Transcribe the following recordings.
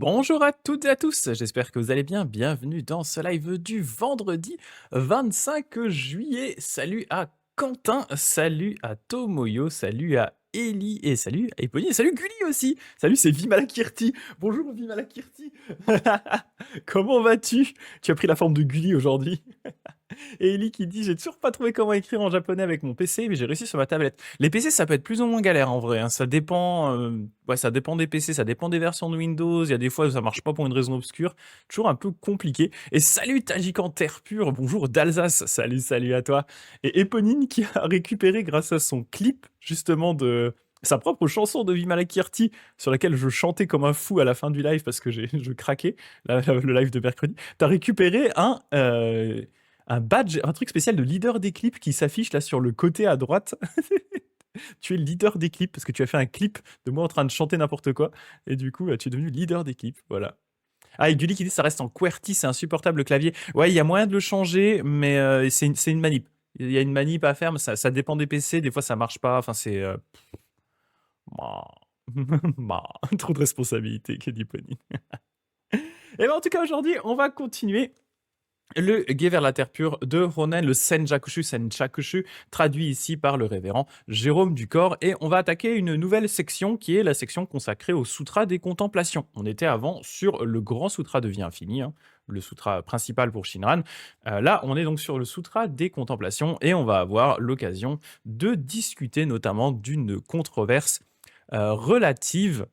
Bonjour à toutes et à tous, j'espère que vous allez bien. Bienvenue dans ce live du vendredi 25 juillet. Salut à Quentin, salut à Tomoyo, salut à Ellie et salut à Epony et salut Gulli aussi. Salut, c'est Vimalakirti. Bonjour Vimalakirti. Comment vas-tu? Tu as pris la forme de Gulli aujourd'hui. Et Ellie qui dit: «J'ai toujours pas trouvé comment écrire en japonais avec mon PC, mais j'ai réussi sur ma tablette». Les PC, ça peut être plus ou moins galère en vrai, hein. Ça dépend, ouais, ça dépend des PC, ça dépend des versions de Windows. Il y a des fois où ça marche pas pour une raison obscure. Toujours un peu compliqué. Et salut Tajik en terre pure, bonjour d'Alsace, salut, salut à toi. Et Eponine qui a récupéré grâce à son clip justement de sa propre chanson de Vimalakirti sur laquelle je chantais comme un fou à la fin du live parce que je craquais, le live de mercredi. T'as récupéré un badge, un truc spécial de leader des clips qui s'affiche là sur le côté à droite. Tu es le leader des clips parce que tu as fait un clip de moi en train de chanter n'importe quoi. Et du coup, tu es devenu leader des clips. Voilà. Ah, et Gulli qui dit ça reste en QWERTY, c'est insupportable le clavier. Ouais, il y a moyen de le changer, mais c'est une manip. Il y a une manip à faire, mais ça dépend des PC. Des fois, ça marche pas. Enfin, c'est. Trop de responsabilité, que dit Pony. Et ben, en tout cas, aujourd'hui, on va continuer le guet vers la terre pure de Ronen, le Senjakushu, traduit ici par le révérend Jérôme Ducor. Et on va attaquer une nouvelle section qui est la section consacrée au Sutra des Contemplations. On était avant sur le grand Sutra de vie infinie, hein, le Sutra principal pour Shinran. Là, on est donc sur le Sutra des Contemplations et on va avoir l'occasion de discuter notamment d'une controverse relative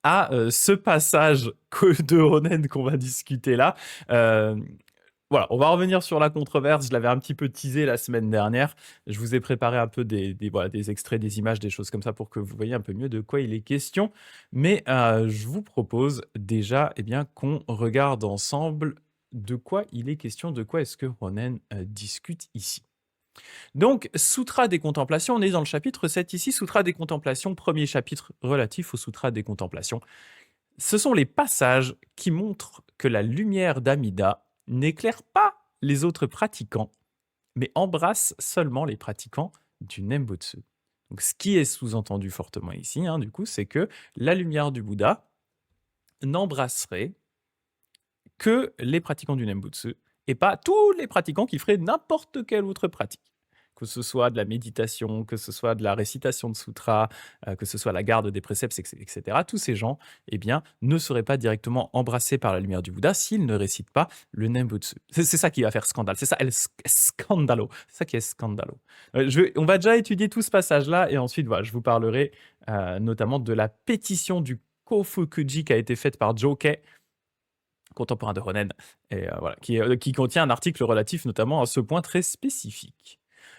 à ce passage de Ronen qu'on va discuter là. Voilà, on va revenir sur la controverse. Je l'avais un petit peu teasé la semaine dernière. Je vous ai préparé un peu voilà, des extraits, des images, des choses comme ça pour que vous voyez un peu mieux de quoi il est question. Mais je vous propose déjà qu'on regarde ensemble de quoi il est question, de quoi est-ce que Ronen discute ici. Donc, Sutra des Contemplations, on est dans le chapitre 7 ici, Sutra des Contemplations, premier chapitre relatif au Sutra des Contemplations. Ce sont les passages qui montrent que la lumière d'Amida n'éclaire pas les autres pratiquants, mais embrasse seulement les pratiquants du Nembutsu. Donc, ce qui est sous-entendu fortement ici, hein, du coup, c'est que la lumière du Bouddha n'embrasserait que les pratiquants du Nembutsu et pas tous les pratiquants qui feraient n'importe quelle autre pratique. Que ce soit de la méditation, que ce soit de la récitation de sutras, que ce soit la garde des préceptes, etc. Tous ces gens, ne seraient pas directement embrassés par la lumière du Bouddha s'ils ne récitent pas le Nembutsu. C'est ça qui va faire scandale. C'est ça, scandalo. C'est ça qui est scandalo. On va déjà étudier tout ce passage-là et ensuite, voilà, je vous parlerai notamment de la pétition du Kofukuji qui a été faite par Jokei, contemporain de Ronen, et voilà, qui contient un article relatif notamment à ce point très spécifique.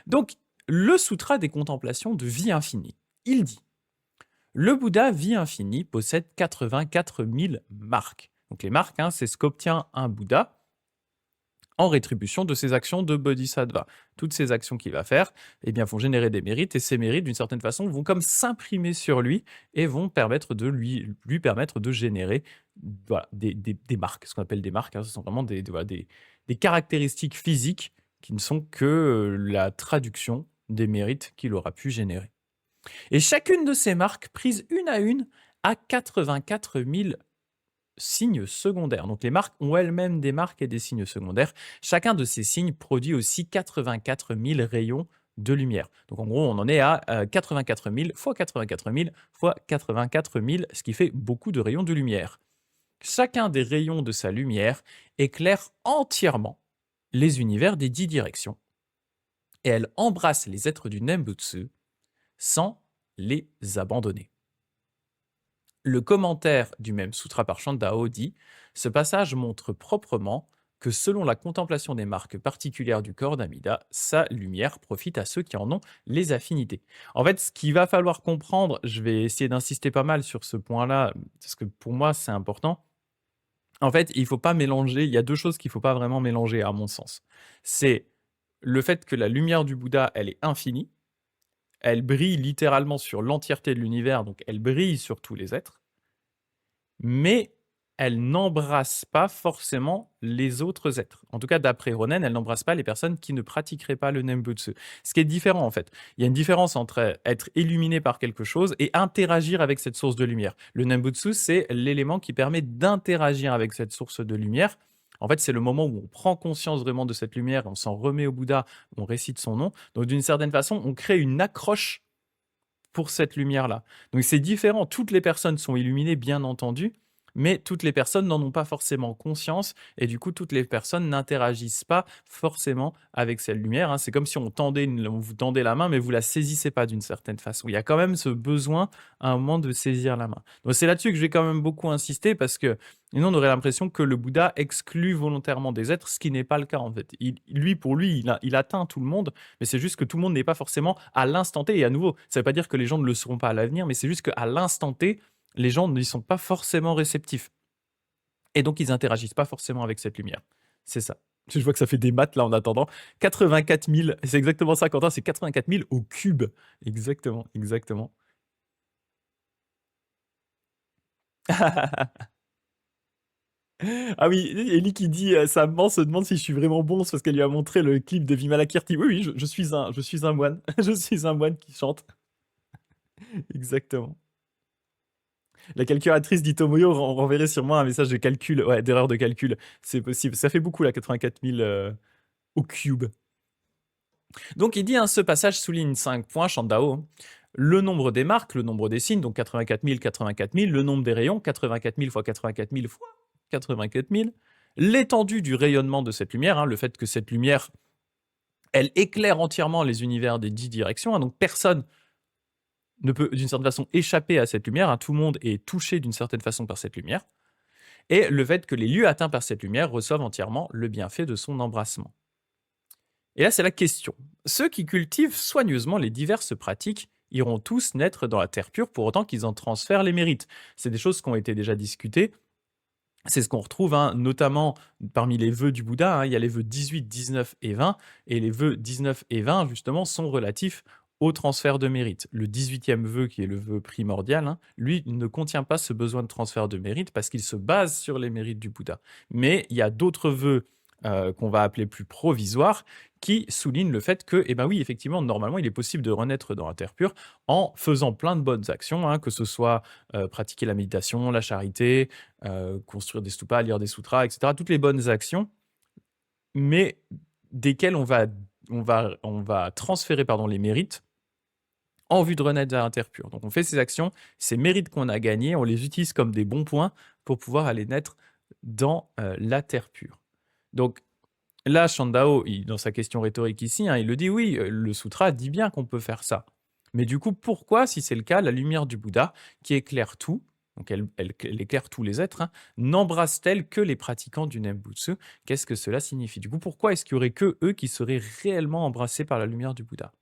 Donc, le Sutra des Contemplations de vie infinie, il dit: le Bouddha vie infinie possède 84 000 marques. Donc les marques, hein, c'est ce qu'obtient un Bouddha en rétribution de ses actions de bodhisattva. Toutes ces actions qu'il va faire vont générer des mérites, et ces mérites, d'une certaine façon, vont comme s'imprimer sur lui et vont permettre de lui permettre de générer voilà, des marques. Ce qu'on appelle des marques, hein, ce sont vraiment des caractéristiques physiques qui ne sont que la traduction des mérites qu'il aura pu générer. Et chacune de ces marques, prises une à une, a 84 000 signes secondaires. Donc les marques ont elles-mêmes des marques et des signes secondaires. Chacun de ces signes produit aussi 84 000 rayons de lumière. Donc en gros, on en est à 84 000 fois 84 000 fois 84 000, ce qui fait beaucoup de rayons de lumière. Chacun des rayons de sa lumière éclaire entièrement les univers des 10 directions, et elle embrasse les êtres du Nembutsu sans les abandonner. Le commentaire du même Sutra par Shandao dit: ce passage montre proprement que selon la contemplation des marques particulières du corps d'Amida, sa lumière profite à ceux qui en ont les affinités. En fait, ce qu'il va falloir comprendre, je vais essayer d'insister pas mal sur ce point-là, parce que pour moi c'est important. En fait, il ne faut pas mélanger, il y a deux choses qu'il ne faut pas vraiment mélanger à mon sens. C'est le fait que la lumière du Bouddha, elle est infinie, elle brille littéralement sur l'entièreté de l'univers, donc elle brille sur tous les êtres, mais elle n'embrasse pas forcément les autres êtres. En tout cas, d'après Ronen, elle n'embrasse pas les personnes qui ne pratiqueraient pas le Nembutsu. Ce qui est différent, en fait. Il y a une différence entre être illuminé par quelque chose et interagir avec cette source de lumière. Le Nembutsu, c'est l'élément qui permet d'interagir avec cette source de lumière. En fait, c'est le moment où on prend conscience vraiment de cette lumière, on s'en remet au Bouddha, on récite son nom. Donc, d'une certaine façon, on crée une accroche pour cette lumière-là. Donc, c'est différent. Toutes les personnes sont illuminées, bien entendu, mais toutes les personnes n'en ont pas forcément conscience, et du coup, toutes les personnes n'interagissent pas forcément avec cette lumière. Hein. C'est comme si on vous tendait la main, mais vous la saisissez pas d'une certaine façon. Il y a quand même ce besoin, à un moment, de saisir la main. Donc, c'est là-dessus que je vais quand même beaucoup insister, parce que sinon, on aurait l'impression que le Bouddha exclut volontairement des êtres, ce qui n'est pas le cas, en fait. Pour lui, il atteint tout le monde, mais c'est juste que tout le monde n'est pas forcément à l'instant T. Et à nouveau, ça ne veut pas dire que les gens ne le seront pas à l'avenir, mais c'est juste qu'à l'instant T, les gens n'y sont pas forcément réceptifs. Et donc, ils n'interagissent pas forcément avec cette lumière. C'est ça. Je vois que ça fait des maths là en attendant. 84 000, c'est exactement ça, Quentin, c'est 84 000 au cube. Exactement, exactement. Ah oui, Ellie qui dit sa maman se demande si je suis vraiment bon, c'est parce qu'elle lui a montré le clip de Vimalakirti. Oui, oui, je suis un moine. Je suis un moine qui chante. Exactement. La calculatrice dit Tomoyo renverrait sur moi un message de calcul, ouais, d'erreur de calcul. C'est possible. Ça fait beaucoup, là, 84 000 au cube. Donc, il dit, hein, ce passage souligne 5 points, Shandao. Hein. Le nombre des marques, le nombre des signes, donc 84 000, le nombre des rayons, 84 000 fois 84 000 fois 84 000, l'étendue du rayonnement de cette lumière, hein, le fait que cette lumière, elle éclaire entièrement les univers des 10 directions, hein, donc personne ne peut d'une certaine façon échapper à cette lumière, hein, tout le monde est touché d'une certaine façon par cette lumière, et le fait que les lieux atteints par cette lumière reçoivent entièrement le bienfait de son embrassement. Et là, c'est la question. Ceux qui cultivent soigneusement les diverses pratiques iront tous naître dans la terre pure pour autant qu'ils en transfèrent les mérites. C'est des choses qui ont été déjà discutées. C'est ce qu'on retrouve, hein, notamment parmi les vœux du Bouddha. Hein, il y a les vœux 18, 19 et 20. Et les vœux 19 et 20, justement, sont relatifs au transfert de mérite. Le 18e vœu, qui est le vœu primordial, hein, lui, ne contient pas ce besoin de transfert de mérite parce qu'il se base sur les mérites du Bouddha. Mais il y a d'autres vœux qu'on va appeler plus provisoires, qui soulignent le fait que, eh ben oui, effectivement, normalement, il est possible de renaître dans la terre pure en faisant plein de bonnes actions, hein, que ce soit pratiquer la méditation, la charité, construire des stupas, lire des sutras, etc. Toutes les bonnes actions, mais desquelles on va transférer les mérites en vue de renaître dans la terre pure. Donc on fait ces actions, ces mérites qu'on a gagnés, on les utilise comme des bons points pour pouvoir aller naître dans la terre pure. Donc là, Shandao, dans sa question rhétorique ici, hein, il le dit, oui, le sutra dit bien qu'on peut faire ça. Mais du coup, pourquoi, si c'est le cas, la lumière du Bouddha, qui éclaire tout, donc elle éclaire tous les êtres, hein, n'embrasse-t-elle que les pratiquants du Nembutsu? Qu'est-ce que cela signifie? Du coup, pourquoi est-ce qu'il n'y aurait que eux qui seraient réellement embrassés par la lumière du Bouddha?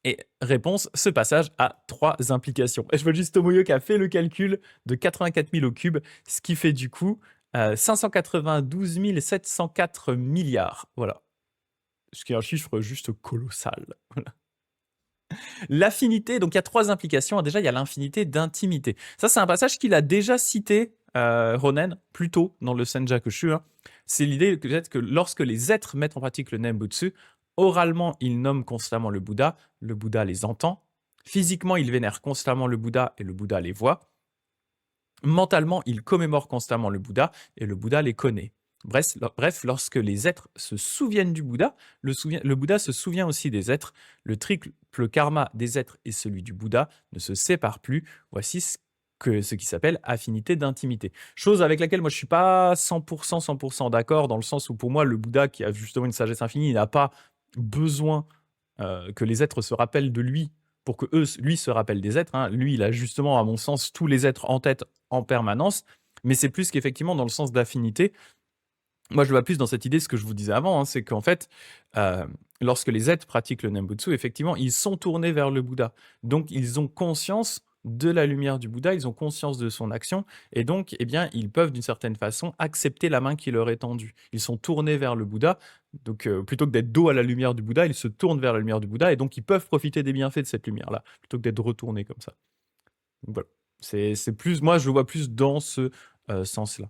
Et réponse, ce passage a 3 implications. Et je vois juste Tomoyo qui a fait le calcul de 84 000 au cube, ce qui fait du coup 592 704 milliards. Voilà. Ce qui est un chiffre juste colossal. Voilà. L'affinité, donc il y a 3 implications. Déjà, il y a l'infinité d'intimité. Ça, c'est un passage qu'il a déjà cité, Ronen, plus tôt dans le Senjakushu. Hein. C'est l'idée que lorsque les êtres mettent en pratique le Nembutsu, oralement, ils nomment constamment le Bouddha les entend. Physiquement, ils vénèrent constamment le Bouddha et le Bouddha les voit. Mentalement, ils commémorent constamment le Bouddha et le Bouddha les connaît. Bref, lorsque les êtres se souviennent du Bouddha, le Bouddha se souvient aussi des êtres. Le triple karma des êtres et celui du Bouddha ne se séparent plus. Voici ce qui s'appelle affinité d'intimité. Chose avec laquelle moi je ne suis pas 100% d'accord, dans le sens où pour moi le Bouddha, qui a justement une sagesse infinie, il n'a pas besoin que les êtres se rappellent de lui pour que lui se rappelle des êtres. Hein. Lui, il a justement, à mon sens, tous les êtres en tête en permanence, mais c'est plus qu'effectivement dans le sens d'affinité. Moi, je vois plus dans cette idée ce que je vous disais avant, hein, c'est qu'en fait, lorsque les êtres pratiquent le Nembutsu, effectivement, ils sont tournés vers le Bouddha. Donc, ils ont conscience de la lumière du Bouddha, ils ont conscience de son action, et donc, eh bien, ils peuvent d'une certaine façon accepter la main qui leur est tendue. Ils sont tournés vers le Bouddha, donc plutôt que d'être dos à la lumière du Bouddha, ils se tournent vers la lumière du Bouddha, et donc ils peuvent profiter des bienfaits de cette lumière-là, plutôt que d'être retournés comme ça. Donc, voilà. C'est plus, moi, je le vois plus dans ce sens-là.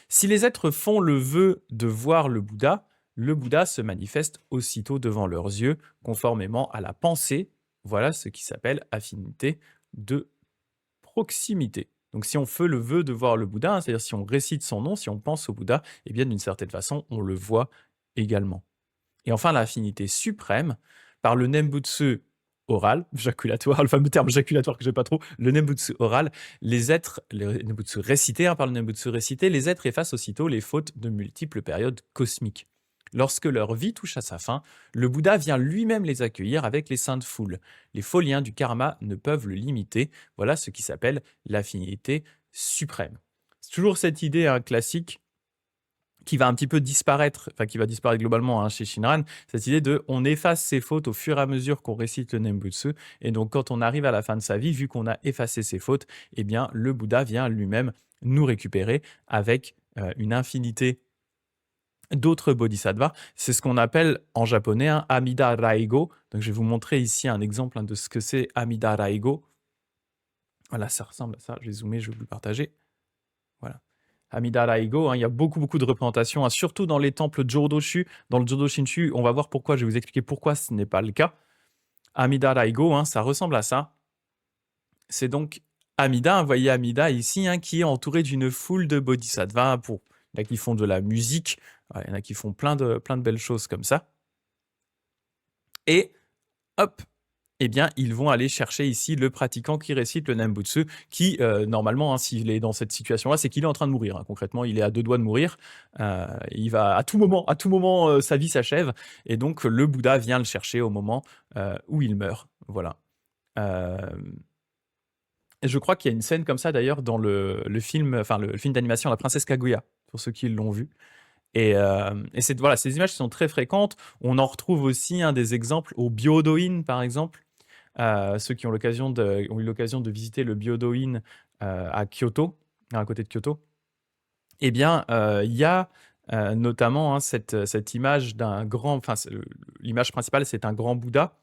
Si les êtres font le vœu de voir le Bouddha se manifeste aussitôt devant leurs yeux, conformément à la pensée. Voilà ce qui s'appelle affinité de proximité. Donc si on fait le vœu de voir le Bouddha, hein, c'est-à-dire si on récite son nom, si on pense au Bouddha, eh bien d'une certaine façon, on le voit également. Et enfin, l'affinité suprême, par le Nembutsu oral, jaculatoire, le fameux terme jaculatoire que j'ai pas trop, le Nembutsu oral, le Nembutsu récité, hein, par le Nembutsu récité, les êtres effacent aussitôt les fautes de multiples périodes cosmiques. Lorsque leur vie touche à sa fin, le Bouddha vient lui-même les accueillir avec les saintes foules. Les faux liens du karma ne peuvent le limiter. Voilà ce qui s'appelle l'affinité suprême. C'est toujours cette idée classique qui va un petit peu disparaître, enfin qui va disparaître globalement chez Shinran, cette idée de on efface ses fautes au fur et à mesure qu'on récite le Nembutsu, et donc quand on arrive à la fin de sa vie, vu qu'on a effacé ses fautes, eh bien le Bouddha vient lui-même nous récupérer avec une infinité d'autres bodhisattvas. C'est ce qu'on appelle en japonais Amida Raigo. Donc je vais vous montrer ici un exemple de ce que c'est Amida Raigo. Voilà, ça ressemble à ça. Je vais zoomer, je vais vous le partager. Voilà. Amida Raigo, il y a beaucoup de représentations, surtout dans les temples Jōdoshu. Dans le Jodo Shinshu, on va voir pourquoi, je vais vous expliquer pourquoi ce n'est pas le cas. Amida Raigo, ça ressemble à ça. C'est donc Amida, vous voyez Amida ici, qui est entouré d'une foule de bodhisattvas. Il y en a qui font de la musique, il y en a qui font plein de belles choses comme ça. Et hop, eh bien, ils vont aller chercher ici le pratiquant qui récite le Nembutsu, qui, normalement, s'il est dans cette situation-là, c'est qu'il est en train de mourir. Concrètement, il est à 2 doigts de mourir. Il va à tout moment, sa vie s'achève. Et donc, le Bouddha vient le chercher au moment où il meurt. Voilà. Et je crois qu'il y a une scène comme ça, d'ailleurs, dans le film d'animation La Princesse Kaguya, pour ceux qui l'ont vu. Et voilà, ces images sont très fréquentes. On en retrouve aussi des exemples au Byodo-in, par exemple. Ceux qui ont eu l'occasion de visiter le Byodo-in à Kyoto, à côté de Kyoto, eh bien, il y a notamment cette image d'un grand... Enfin, l'image principale, c'est un grand Bouddha.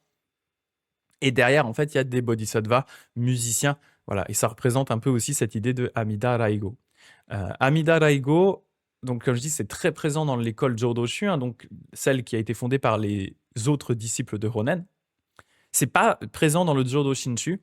Et derrière, en fait, il y a des bodhisattvas musiciens. Voilà, et ça représente un peu aussi cette idée de Amida Raigo. Amida Raigo, donc comme je dis, c'est très présent dans l'école Jōdoshu, donc celle qui a été fondée par les autres disciples de Ronen. C'est pas présent dans le Jodo Shinshu.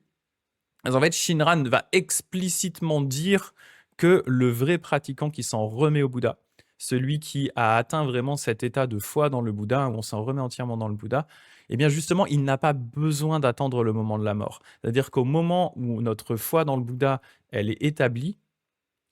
En fait, Shinran va explicitement dire que le vrai pratiquant qui s'en remet au Bouddha, celui qui a atteint vraiment cet état de foi dans le Bouddha, où on s'en remet entièrement dans le Bouddha, eh bien justement, il n'a pas besoin d'attendre le moment de la mort. C'est-à-dire qu'au moment où notre foi dans le Bouddha, elle est établie,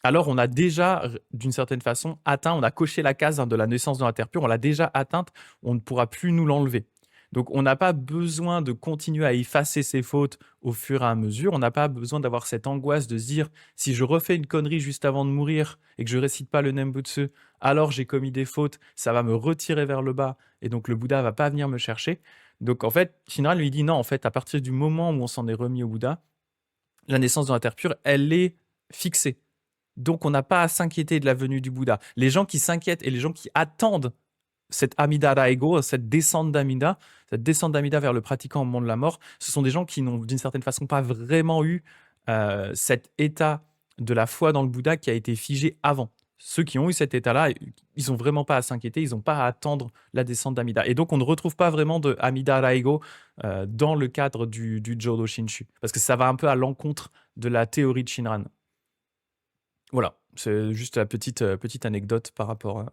alors on a déjà, d'une certaine façon, atteint, on a coché la case de la naissance dans la terre pure, on l'a déjà atteinte, on ne pourra plus nous l'enlever. Donc on n'a pas besoin de continuer à effacer ses fautes au fur et à mesure, on n'a pas besoin d'avoir cette angoisse de se dire si je refais une connerie juste avant de mourir et que je récite pas le Nembutsu, alors j'ai commis des fautes, ça va me retirer vers le bas et donc le Bouddha va pas venir me chercher. Donc en fait, Shinran lui dit non, en fait, à partir du moment où on s'en est remis au Bouddha, la naissance dans la terre pure, elle est fixée. Donc on n'a pas à s'inquiéter de la venue du Bouddha. Les gens qui s'inquiètent et les gens qui attendent cette Amida Raigo, cette descente d'Amida vers le pratiquant au moment de la mort, ce sont des gens qui n'ont d'une certaine façon pas vraiment eu cet état de la foi dans le Bouddha qui a été figé avant. Ceux qui ont eu cet état-là, ils n'ont vraiment pas à s'inquiéter, ils n'ont pas à attendre la descente d'Amida. Et donc on ne retrouve pas vraiment de Amida Raigo dans le cadre du Jodo Shinshu, parce que ça va un peu à l'encontre de la théorie de Shinran. Voilà, c'est juste la petite anecdote par rapport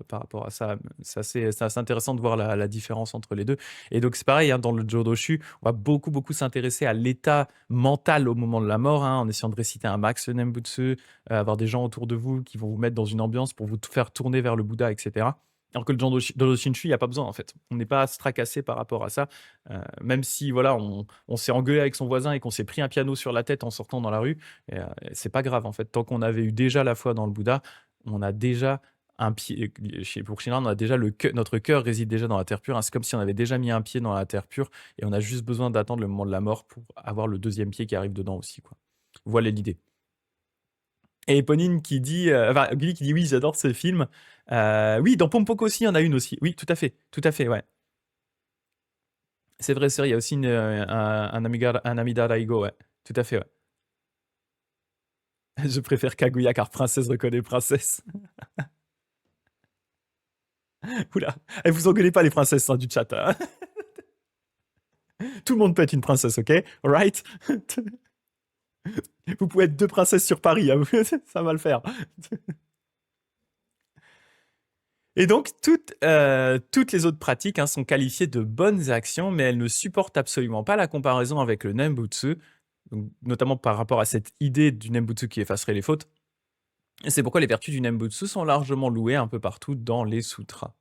à ça. C'est assez intéressant de voir la différence entre les deux. Et donc c'est pareil, dans le Jōdoshu, on va beaucoup s'intéresser à l'état mental au moment de la mort, en essayant de réciter un max Nembutsu, avoir des gens autour de vous qui vont vous mettre dans une ambiance pour vous faire tourner vers le Bouddha, etc. Alors que le Jodo Shinshu, il n'y a pas besoin en fait. On n'est pas à se tracasser par rapport à ça. Même si voilà, on s'est engueulé avec son voisin et qu'on s'est pris un piano sur la tête en sortant dans la rue, c'est pas grave en fait. Tant qu'on avait eu déjà la foi dans le Bouddha, on a déjà un pied. Pour Shinran, on a déjà notre cœur réside déjà dans la terre pure. C'est comme si on avait déjà mis un pied dans la terre pure et on a juste besoin d'attendre le moment de la mort pour avoir le deuxième pied qui arrive dedans aussi, quoi. Voilà l'idée. Et Eponine qui dit, Gulli qui dit oui, j'adore ce film. Oui, dans Pompoko aussi, il y en a une aussi. Oui, tout à fait, ouais. C'est vrai, il y a aussi un Amida Raigo, ouais. Tout à fait, ouais. Je préfère Kaguya car princesse reconnaît princesse. Oula, et vous engueulez pas les princesses hein, du chat. Hein. Tout le monde peut être une princesse, ok? Alright? Vous pouvez être 2 princesses sur Paris, hein. Ça va le faire. Et donc, toutes les autres pratiques hein, sont qualifiées de bonnes actions, mais elles ne supportent absolument pas la comparaison avec le Nembutsu, donc, notamment par rapport à cette idée du Nembutsu qui effacerait les fautes. Et c'est pourquoi les vertus du Nembutsu sont largement louées un peu partout dans les sutras.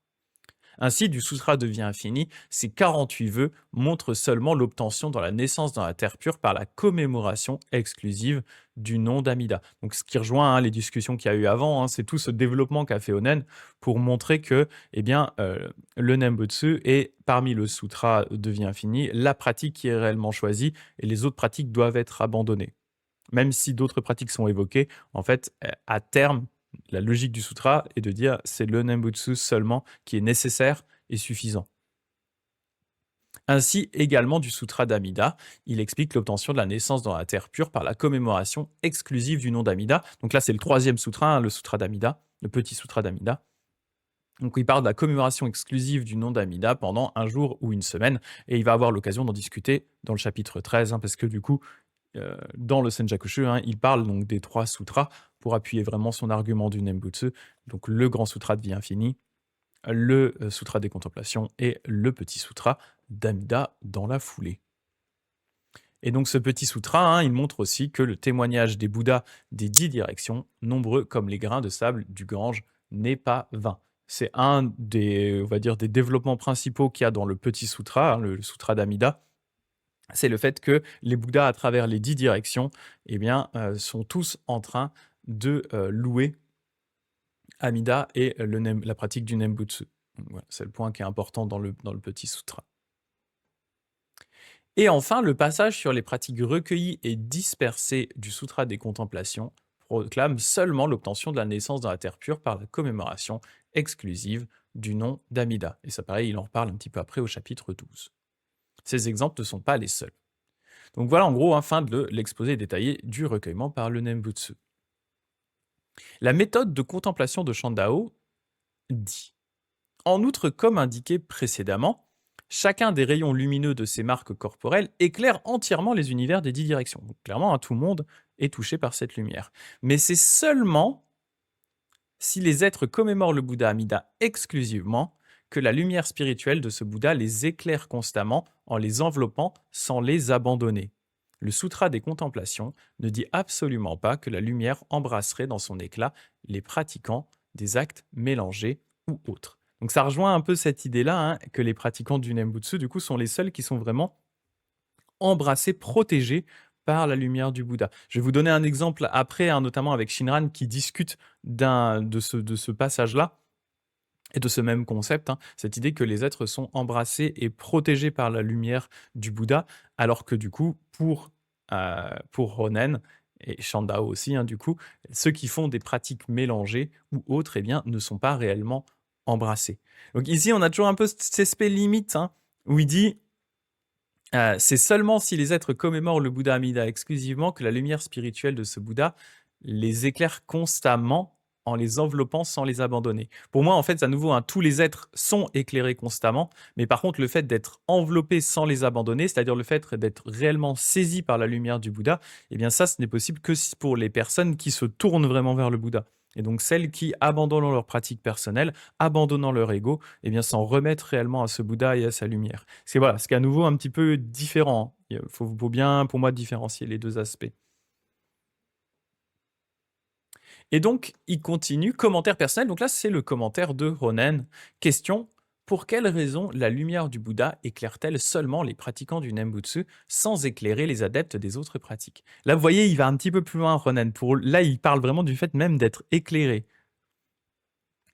Ainsi, du sutra de vie infinie, ces 48 vœux montrent seulement l'obtention dans la naissance dans la terre pure par la commémoration exclusive du nom d'Amida. Donc, ce qui rejoint hein, les discussions qu'il y a eu avant, hein, c'est tout ce développement qu'a fait Onen pour montrer que eh bien, le Nembutsu est parmi le sutra de vie infinie la pratique qui est réellement choisie et les autres pratiques doivent être abandonnées. Même si d'autres pratiques sont évoquées, en fait, à terme, la logique du sutra est de dire c'est le Nembutsu seulement qui est nécessaire et suffisant. Ainsi également du sutra d'Amida, il explique l'obtention de la naissance dans la terre pure par la commémoration exclusive du nom d'Amida. Donc là, c'est le 3e sutra, hein, le sutra d'Amida, le petit sutra d'Amida. Donc il parle de la commémoration exclusive du nom d'Amida pendant un jour ou une semaine, et il va avoir l'occasion d'en discuter dans le chapitre 13, hein, parce que du coup, dans le Senjakushu, hein, il parle donc des 3 sutras pour appuyer vraiment son argument du Nembutsu, donc le grand sutra de vie infinie, le sutra des contemplations et le petit sutra d'Amida dans la foulée. Et donc ce petit sutra, hein, il montre aussi que le témoignage des Bouddhas des 10 directions, nombreux comme les grains de sable du Gange, n'est pas vain. C'est un des, on va dire, des développements principaux qu'il y a dans le petit sutra, hein, le sutra d'Amida, c'est le fait que les Bouddhas, à travers les 10 directions, eh bien, sont tous en train de louer Amida et la pratique du Nembutsu. Voilà, c'est le point qui est important dans le petit sutra. Et enfin, le passage sur les pratiques recueillies et dispersées du sutra des contemplations proclame seulement l'obtention de la naissance dans la terre pure par la commémoration exclusive du nom d'Amida. Et ça, pareil, il en reparle un petit peu après au chapitre 12. Ces exemples ne sont pas les seuls. Donc voilà en gros, fin de l'exposé détaillé du recueillement par le Nembutsu. La méthode de contemplation de Shandao dit « En outre, comme indiqué précédemment, chacun des rayons lumineux de ces marques corporelles éclaire entièrement les univers des 10 directions. » Donc clairement, tout le monde est touché par cette lumière. Mais c'est seulement si les êtres commémorent le Bouddha Amida exclusivement que la lumière spirituelle de ce Bouddha les éclaire constamment en les enveloppant sans les abandonner. Le Sutra des Contemplations ne dit absolument pas que la lumière embrasserait dans son éclat les pratiquants des actes mélangés ou autres. Donc ça rejoint un peu cette idée-là, hein, que les pratiquants du Nembutsu, du coup, sont les seuls qui sont vraiment embrassés, protégés par la lumière du Bouddha. Je vais vous donner un exemple après, hein, notamment avec Shinran, qui discute de ce passage-là, et de ce même concept, hein, cette idée que les êtres sont embrassés et protégés par la lumière du Bouddha, alors que du coup, pour Ronen et Shandao aussi, hein, du coup, ceux qui font des pratiques mélangées ou autres, eh bien, ne sont pas réellement embrassés. Donc ici, on a toujours un peu cet aspect limite, hein, où il dit c'est seulement si les êtres commémorent le Bouddha Amida exclusivement que la lumière spirituelle de ce Bouddha les éclaire constamment en les enveloppant sans les abandonner. Pour moi, en fait, à nouveau, hein, tous les êtres sont éclairés constamment, mais par contre, le fait d'être enveloppé sans les abandonner, c'est-à-dire le fait d'être réellement saisi par la lumière du Bouddha, eh bien ça, ce n'est possible que pour les personnes qui se tournent vraiment vers le Bouddha. Et donc celles qui, abandonnant leur pratique personnelle, abandonnant leur ego, eh bien s'en remettent réellement à ce Bouddha et à sa lumière. C'est voilà, ce qui est à nouveau un petit peu différent. Il faut bien, pour moi, différencier les deux aspects. Et donc, il continue, commentaire personnel. Donc là, c'est le commentaire de Ronen. Question, pour quelle raison la lumière du Bouddha éclaire-t-elle seulement les pratiquants du Nembutsu sans éclairer les adeptes des autres pratiques? Là, vous voyez, il va un petit peu plus loin, Ronen. Là, il parle vraiment du fait même d'être éclairé.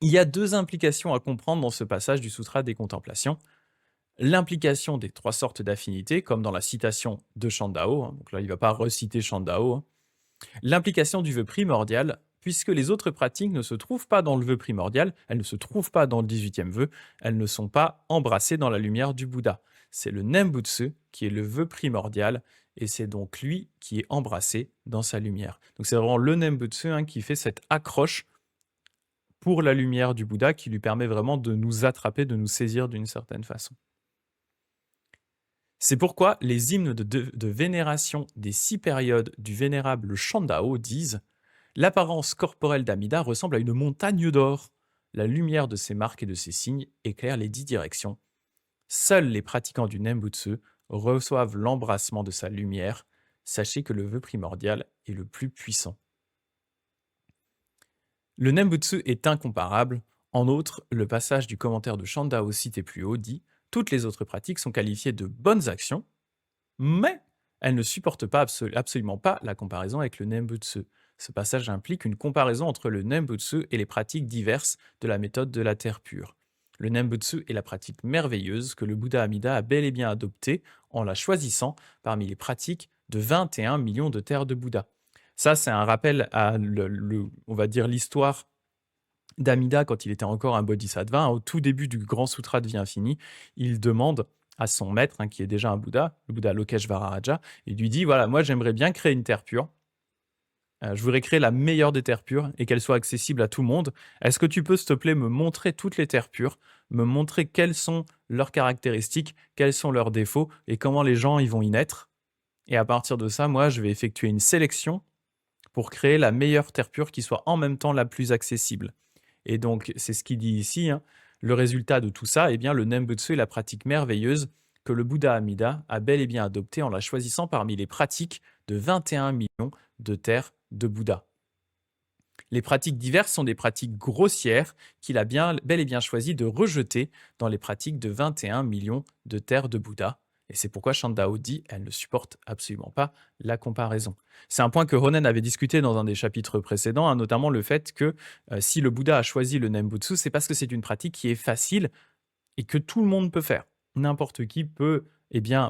Il y a 2 implications à comprendre dans ce passage du Sutra des Contemplations. L'implication des 3 sortes d'affinités, comme dans la citation de Shandao. Hein, donc là, il ne va pas reciter Shandao. Hein. L'implication du vœu primordial, puisque les autres pratiques ne se trouvent pas dans le vœu primordial, elles ne se trouvent pas dans le 18e vœu, elles ne sont pas embrassées dans la lumière du Bouddha. C'est le Nembutsu qui est le vœu primordial et c'est donc lui qui est embrassé dans sa lumière. Donc c'est vraiment le Nembutsu qui fait cette accroche pour la lumière du Bouddha qui lui permet vraiment de nous attraper, de nous saisir d'une certaine façon. C'est pourquoi les hymnes de vénération des 6 périodes du vénérable Shandao disent « L'apparence corporelle d'Amida ressemble à une montagne d'or. La lumière de ses marques et de ses signes éclaire les 10 directions. Seuls les pratiquants du Nembutsu reçoivent l'embrassement de sa lumière. Sachez que le vœu primordial est le plus puissant. » Le Nembutsu est incomparable. En outre, le passage du commentaire de Shandao cité plus haut dit « Toutes les autres pratiques sont qualifiées de bonnes actions, mais elles ne supportent pas absolument pas la comparaison avec le Nembutsu. Ce passage implique une comparaison entre le Nembutsu et les pratiques diverses de la méthode de la terre pure. Le Nembutsu est la pratique merveilleuse que le Bouddha Amida a bel et bien adoptée en la choisissant parmi les pratiques de 21 millions de terres de Bouddha. » Ça, c'est un rappel à, on va dire, l'histoire d'Amida quand il était encore un bodhisattva. Au tout début du Grand Sutra de Vie Infinie, il demande à son maître, qui est déjà un Bouddha, le Bouddha Lokeshvara Raja, il lui dit, voilà, moi j'aimerais bien créer une terre pure. Je voudrais créer la meilleure des terres pures et qu'elle soit accessible à tout le monde. Est-ce que tu peux, s'il te plaît, me montrer toutes les terres pures, me montrer quelles sont leurs caractéristiques, quels sont leurs défauts et comment les gens y vont y naître. Et à partir de ça, moi, je vais effectuer une sélection pour créer la meilleure terre pure qui soit en même temps la plus accessible. Et donc, c'est ce qu'il dit ici. Le résultat de tout ça, eh bien, le Nembutsu est la pratique merveilleuse que le Bouddha Amida a bel et bien adoptée en la choisissant parmi les pratiques de 21 millions de terres de Bouddha. Les pratiques diverses sont des pratiques grossières qu'il a bel et bien choisi de rejeter dans les pratiques de 21 millions de terres de Bouddha. Et c'est pourquoi Shandao dit elle ne supporte absolument pas la comparaison. C'est un point que Ronen avait discuté dans un des chapitres précédents, notamment le fait que si le Bouddha a choisi le Nembutsu, c'est parce que c'est une pratique qui est facile et que tout le monde peut faire. N'importe qui peut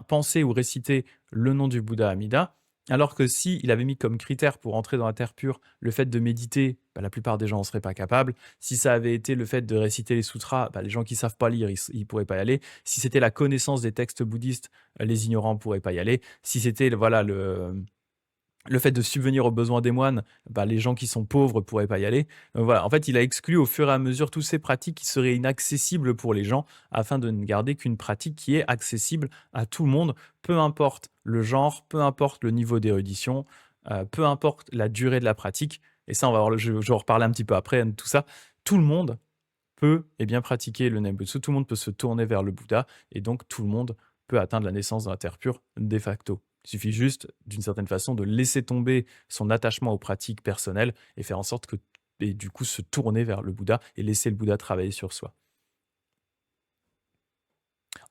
penser ou réciter le nom du Bouddha Amida, alors que s'il avait mis comme critère pour entrer dans la terre pure le fait de méditer, la plupart des gens n'en seraient pas capables. Si ça avait été le fait de réciter les sutras, les gens qui ne savent pas lire, ils ne pourraient pas y aller. Si c'était la connaissance des textes bouddhistes, les ignorants ne pourraient pas y aller. Si c'était le fait de subvenir aux besoins des moines, les gens qui sont pauvres ne pourraient pas y aller. Donc voilà, en fait, il a exclu au fur et à mesure toutes ces pratiques qui seraient inaccessibles pour les gens, afin de ne garder qu'une pratique qui est accessible à tout le monde, peu importe le genre, peu importe le niveau d'érudition, peu importe la durée de la pratique. Et ça, je vais en reparler un petit peu après de tout ça. Tout le monde peut pratiquer le Nembutsu, tout le monde peut se tourner vers le Bouddha, et donc tout le monde peut atteindre la naissance dans la terre pure de facto. Il suffit juste, d'une certaine façon, de laisser tomber son attachement aux pratiques personnelles et faire en sorte que, et du coup, se tourner vers le Bouddha et laisser le Bouddha travailler sur soi.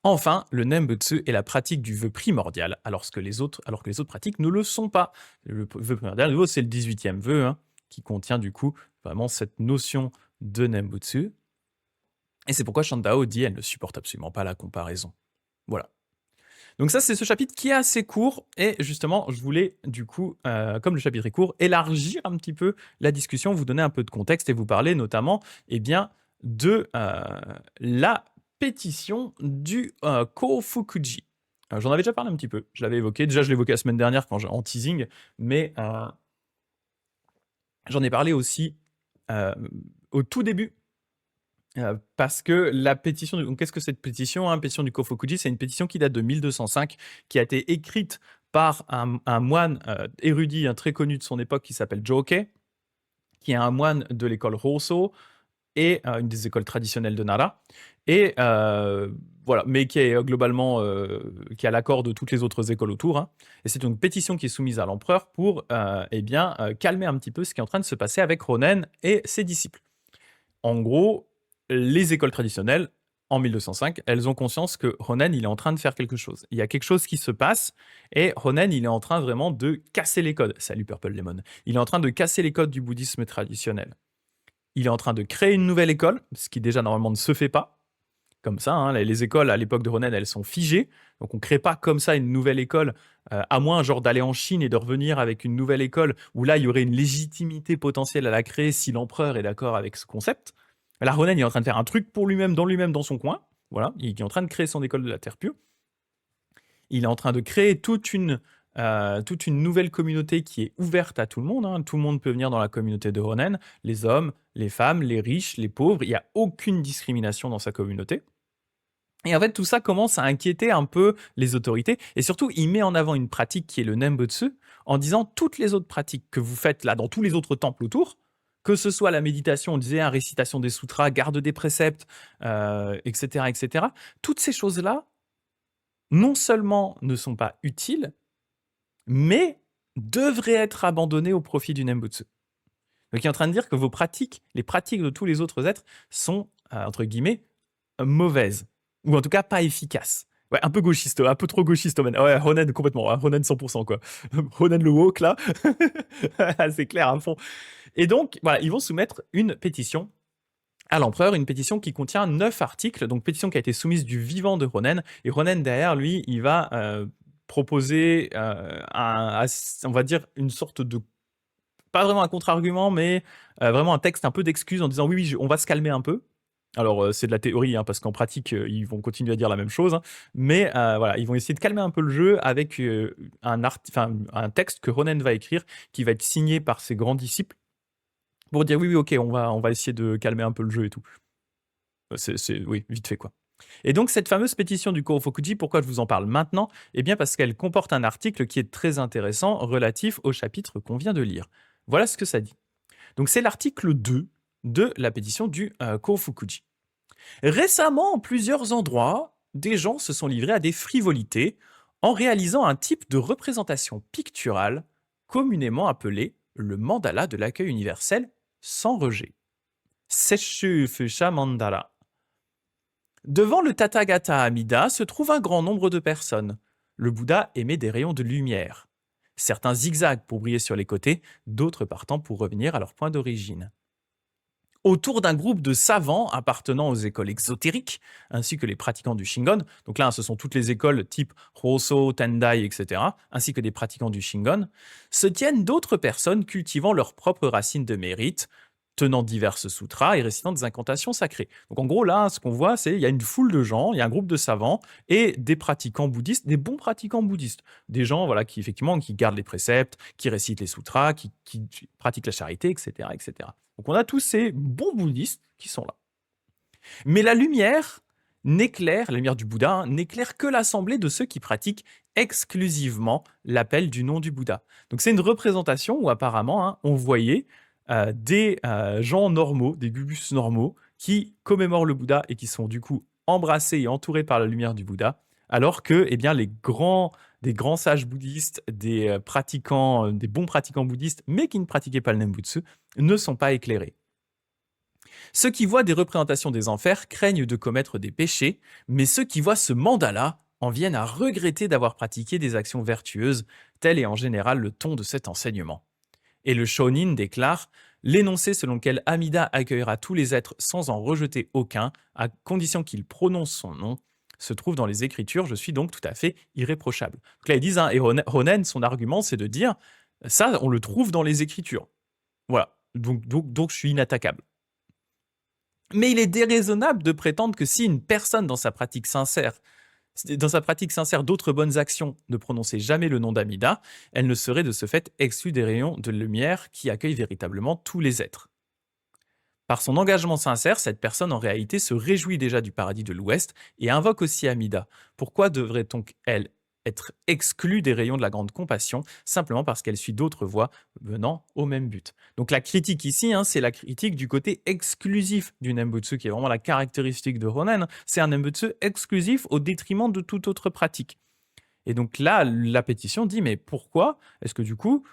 Enfin, le Nembutsu est la pratique du vœu primordial, alors que les autres pratiques ne le sont pas. Le vœu primordial, nouveau, c'est le 18e vœu, qui contient du coup vraiment cette notion de Nembutsu. Et c'est pourquoi Shandao dit elle ne supporte absolument pas la comparaison. Voilà. Donc ça, c'est ce chapitre qui est assez court. Et justement, je voulais, du coup, comme le chapitre est court, élargir un petit peu la discussion, vous donner un peu de contexte et vous parler notamment de la pétition du Kofukuji. J'en avais déjà parlé un petit peu, je l'avais évoqué. Déjà, je l'ai évoqué la semaine dernière en teasing, mais j'en ai parlé aussi au tout début. Parce que la pétition, donc qu'est-ce que cette pétition, pétition du Kofukuji, c'est une pétition qui date de 1205, qui a été écrite par un moine érudit très connu de son époque qui s'appelle Jokei, qui est un moine de l'école Hoso et une des écoles traditionnelles de Nara, et voilà, mais qui est globalement qui a l'accord de toutes les autres écoles autour. Et c'est une pétition qui est soumise à l'empereur pour calmer un petit peu ce qui est en train de se passer avec Ronen et ses disciples. En gros, les écoles traditionnelles, en 1205, elles ont conscience que Ronen, il est en train de faire quelque chose. Il y a quelque chose qui se passe, et Ronen, il est en train vraiment de casser les codes. Salut Purple Lemon. Il est en train de casser les codes du bouddhisme traditionnel. Il est en train de créer une nouvelle école, ce qui déjà normalement ne se fait pas. Comme ça, les écoles à l'époque de Ronen, elles sont figées. Donc on ne crée pas comme ça une nouvelle école, à moins d'aller en Chine et de revenir avec une nouvelle école, où là, il y aurait une légitimité potentielle à la créer si l'empereur est d'accord avec ce concept. Là, Ronen, il est en train de faire un truc pour lui-même, dans son coin. Voilà, il est en train de créer son école de la Terre pure. Il est en train de créer toute une toute une nouvelle communauté qui est ouverte à tout le monde, hein. Tout le monde peut venir dans la communauté de Ronen, les hommes, les femmes, les riches, les pauvres. Il n'y a aucune discrimination dans sa communauté. Et en fait, tout ça commence à inquiéter un peu les autorités. Et surtout, il met en avant une pratique qui est le Nembutsu, en disant toutes les autres pratiques que vous faites là dans tous les autres temples autour, que ce soit la méditation, on disait, récitation des sutras, garde des préceptes, etc., etc., toutes ces choses-là, non seulement ne sont pas utiles, mais devraient être abandonnées au profit du Nembutsu. Donc il est en train de dire que vos pratiques, les pratiques de tous les autres êtres, sont, entre guillemets, mauvaises. Ou en tout cas pas efficaces. Ouais, un peu gauchiste, un peu trop gauchiste, Ronen. Ouais, Ronen complètement, Ronen 100%, quoi. Ronen le woke, là, c'est clair à fond. Et donc, voilà, ils vont soumettre une pétition à l'empereur, une pétition qui contient 9 articles, donc pétition qui a été soumise du vivant de Ronen. Et Ronen, derrière, lui, il va proposer, on va dire, une sorte de pas vraiment un contre-argument, mais vraiment un texte un peu d'excuse en disant oui, on va se calmer un peu. Alors, c'est de la théorie, hein, parce qu'en pratique, ils vont continuer à dire la même chose, hein, mais voilà, ils vont essayer de calmer un peu le jeu avec un texte que Ronen va écrire, qui va être signé par ses grands disciples, pour dire oui, ok, on va essayer de calmer un peu le jeu et tout. Oui, vite fait, quoi. Et donc, cette fameuse pétition du Korofukuji, pourquoi je vous en parle maintenant? Eh bien, parce qu'elle comporte un article qui est très intéressant relatif au chapitre qu'on vient de lire. Voilà ce que ça dit. Donc, c'est l'article 2 de la pétition du Korofukuji. Récemment, en plusieurs endroits, des gens se sont livrés à des frivolités en réalisant un type de représentation picturale communément appelé le mandala de l'accueil universel sans rejet. Sesshu Fusha Mandala. Devant le Tathagata Amida se trouve un grand nombre de personnes. Le Bouddha émet des rayons de lumière. Certains zigzaguent pour briller sur les côtés, d'autres partant pour revenir à leur point d'origine. Autour d'un groupe de savants appartenant aux écoles exotériques, ainsi que les pratiquants du Shingon, donc là ce sont toutes les écoles type Hoso, Tendai, etc., ainsi que des pratiquants du Shingon, se tiennent d'autres personnes cultivant leurs propres racines de mérite, tenant diverses sutras et récitant des incantations sacrées. Donc en gros là, ce qu'on voit, c'est il y a une foule de gens, il y a un groupe de savants et des pratiquants bouddhistes, des bons pratiquants bouddhistes, des gens voilà qui effectivement qui gardent les préceptes, qui récitent les sutras, qui pratiquent la charité, etc., etc. Donc on a tous ces bons bouddhistes qui sont là. Mais la lumière n'éclaire, la lumière du Bouddha, hein, n'éclaire que l'assemblée de ceux qui pratiquent exclusivement l'appel du nom du Bouddha. Donc c'est une représentation où apparemment on voyait des gens normaux, des gubus normaux, qui commémorent le Bouddha et qui sont du coup embrassés et entourés par la lumière du Bouddha, alors que des grands sages bouddhistes, des pratiquants, des bons pratiquants bouddhistes, mais qui ne pratiquaient pas le Nembutsu, ne sont pas éclairés. Ceux qui voient des représentations des enfers craignent de commettre des péchés, mais ceux qui voient ce mandala en viennent à regretter d'avoir pratiqué des actions vertueuses, tel est en général le ton de cet enseignement. Et le Shonin déclare « L'énoncé selon lequel Amida accueillera tous les êtres sans en rejeter aucun, à condition qu'il prononce son nom, se trouve dans les Écritures, je suis donc tout à fait irréprochable. » Donc là, ils disent, et Ronen, son argument, c'est de dire « Ça, on le trouve dans les Écritures. Voilà, donc je suis inattaquable. » Mais il est déraisonnable de prétendre que si une personne dans sa pratique sincère d'autres bonnes actions ne prononçait jamais le nom d'Amida, elle ne serait de ce fait exclue des rayons de lumière qui accueillent véritablement tous les êtres. Par son engagement sincère, cette personne en réalité se réjouit déjà du paradis de l'Ouest et invoque aussi Amida. Pourquoi devrait donc elle être exclue des rayons de la grande compassion simplement parce qu'elle suit d'autres voies venant au même but? Donc la critique ici, c'est la critique du côté exclusif du Nembutsu qui est vraiment la caractéristique de Ronen. C'est un Nembutsu exclusif au détriment de toute autre pratique. Et donc là, la pétition dit mais pourquoi est-ce que du coup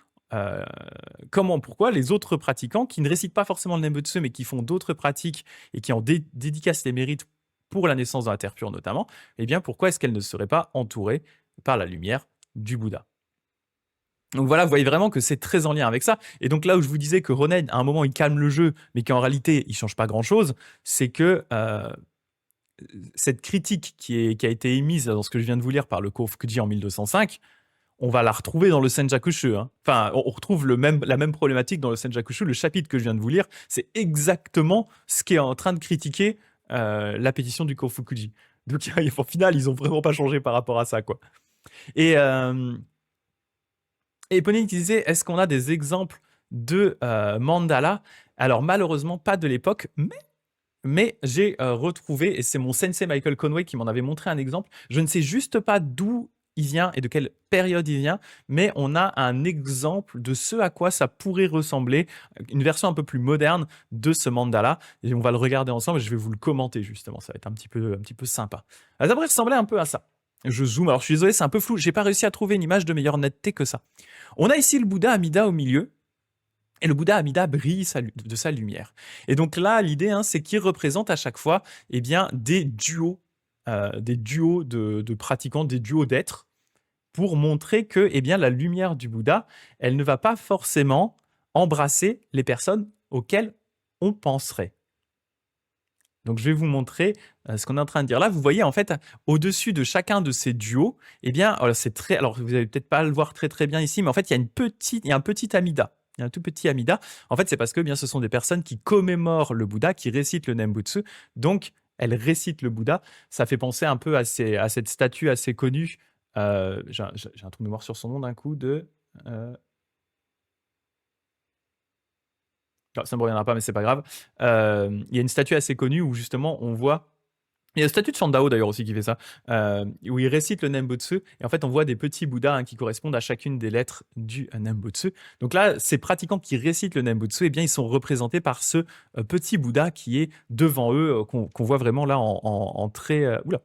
pourquoi les autres pratiquants qui ne récitent pas forcément le Nembutsu mais qui font d'autres pratiques et qui en dédicacent les mérites pour la naissance dans la terre pure notamment, eh bien pourquoi est-ce qu'elles ne seraient pas entourées par la lumière du Bouddha? Donc voilà, vous voyez vraiment que c'est très en lien avec ça. Et donc là où je vous disais que Ronen, à un moment, il calme le jeu, mais qu'en réalité, il change pas grand-chose, c'est que cette critique qui a été émise dans ce que je viens de vous lire par le Kōfukuji en 1205, on va la retrouver dans le Senjakushu. Enfin, on retrouve la même problématique dans le Senjakushu. Le chapitre que je viens de vous lire, c'est exactement ce qui est en train de critiquer la pétition du Kōfukuji. Donc au final, ils ont vraiment pas changé par rapport à ça, quoi. Et Et Pauline qui disait, est-ce qu'on a des exemples de mandala? Alors malheureusement pas de l'époque, mais j'ai retrouvé, et c'est mon sensei Michael Conway qui m'en avait montré un exemple. Je ne sais juste pas d'où il vient et de quelle période il vient, mais on a un exemple de ce à quoi ça pourrait ressembler, une version un peu plus moderne de ce mandala. Et on va le regarder ensemble et je vais vous le commenter justement. Ça va être un petit peu sympa. Ça devrait ressembler un peu à ça. Je zoome. Alors je suis désolé, c'est un peu flou. J'ai pas réussi à trouver une image de meilleure netteté que ça. On a ici le Bouddha Amida au milieu. Et le Bouddha Amida brille de sa lumière. Et donc là, l'idée, hein, c'est qu'il représente à chaque fois eh bien, des duos de pratiquants, des duos d'êtres, pour montrer que eh bien, la lumière du Bouddha, elle ne va pas forcément embrasser les personnes auxquelles on penserait. Donc je vais vous montrer ce qu'on est en train de dire là. Vous voyez en fait au-dessus de chacun de ces duos, eh bien alors vous n'allez peut-être pas le voir très bien ici, mais en fait il y a un petit amida. Il y a un tout petit amida. En fait, c'est parce que eh bien ce sont des personnes qui commémorent le Bouddha, qui récitent le Nembutsu. Donc elles récitent le Bouddha. Ça fait penser un peu à cette statue assez connue. J'ai un trou de mémoire sur son nom d'un coup de. Ça ne me reviendra pas, mais c'est pas grave. Il y a une statue assez connue où justement on voit. Il y a la statue de Sandao d'ailleurs aussi qui fait ça, où il récite le Nembutsu, et en fait on voit des petits Bouddhas qui correspondent à chacune des lettres du Nembutsu. Donc là, ces pratiquants qui récitent le Nembutsu, eh bien ils sont représentés par ce petit Bouddha qui est devant eux, qu'on voit vraiment là en très... oula,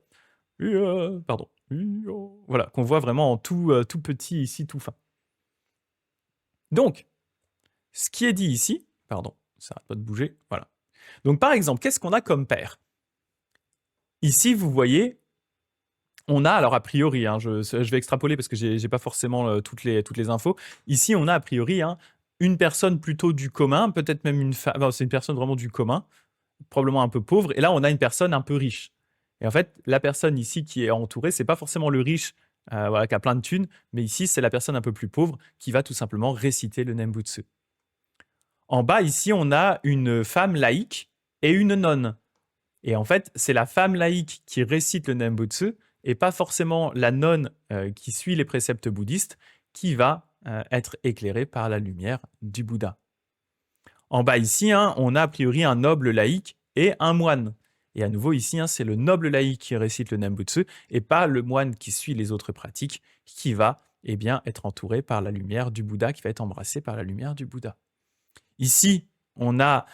pardon. Voilà, qu'on voit vraiment en tout petit ici, tout fin. Donc, ce qui est dit ici, pardon, ça n'arrête pas de bouger, voilà. Donc par exemple, qu'est-ce qu'on a comme paire? Ici, vous voyez, on a, alors a priori, hein, je vais extrapoler parce que j'ai pas forcément toutes les infos. Ici, on a a priori une personne plutôt du commun, peut-être même une femme, c'est une personne vraiment du commun, probablement un peu pauvre. Et là, on a une personne un peu riche. Et en fait, la personne ici qui est entourée, c'est pas forcément le riche voilà, qui a plein de thunes, mais ici, c'est la personne un peu plus pauvre qui va tout simplement réciter le Nembutsu. En bas, ici, on a une femme laïque et une nonne. Et en fait, c'est la femme laïque qui récite le Nembutsu et pas forcément la nonne qui suit les préceptes bouddhistes qui va être éclairée par la lumière du Bouddha. En bas ici, on a a priori un noble laïque et un moine. Et à nouveau ici, c'est le noble laïque qui récite le Nembutsu et pas le moine qui suit les autres pratiques qui va eh bien, être entouré par la lumière du Bouddha, qui va être embrassé par la lumière du Bouddha. Ici, on a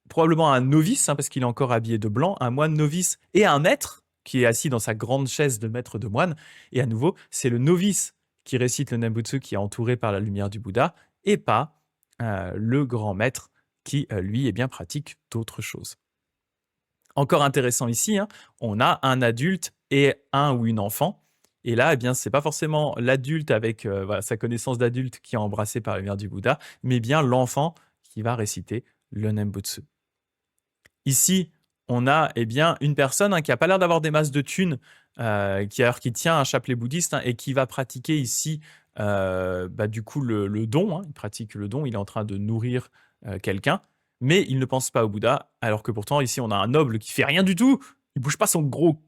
probablement un novice, parce qu'il est encore habillé de blanc, un moine novice et un maître qui est assis dans sa grande chaise de maître de moine. Et à nouveau, c'est le novice qui récite le Nembutsu qui est entouré par la lumière du Bouddha et pas le grand maître qui, lui, eh bien, pratique d'autres choses. Encore intéressant ici, on a un adulte et un ou une enfant. Et là, eh bien, c'est pas forcément l'adulte avec sa connaissance d'adulte qui est embrassé par la lumière du Bouddha, mais bien l'enfant qui va réciter le Nembutsu. Ici, on a eh bien, une personne qui n'a pas l'air d'avoir des masses de thunes, qui tient un chapelet bouddhiste et qui va pratiquer ici du coup le don. Il pratique le don, il est en train de nourrir quelqu'un, mais il ne pense pas au Bouddha, alors que pourtant ici on a un noble qui fait rien du tout, il bouge pas son gros...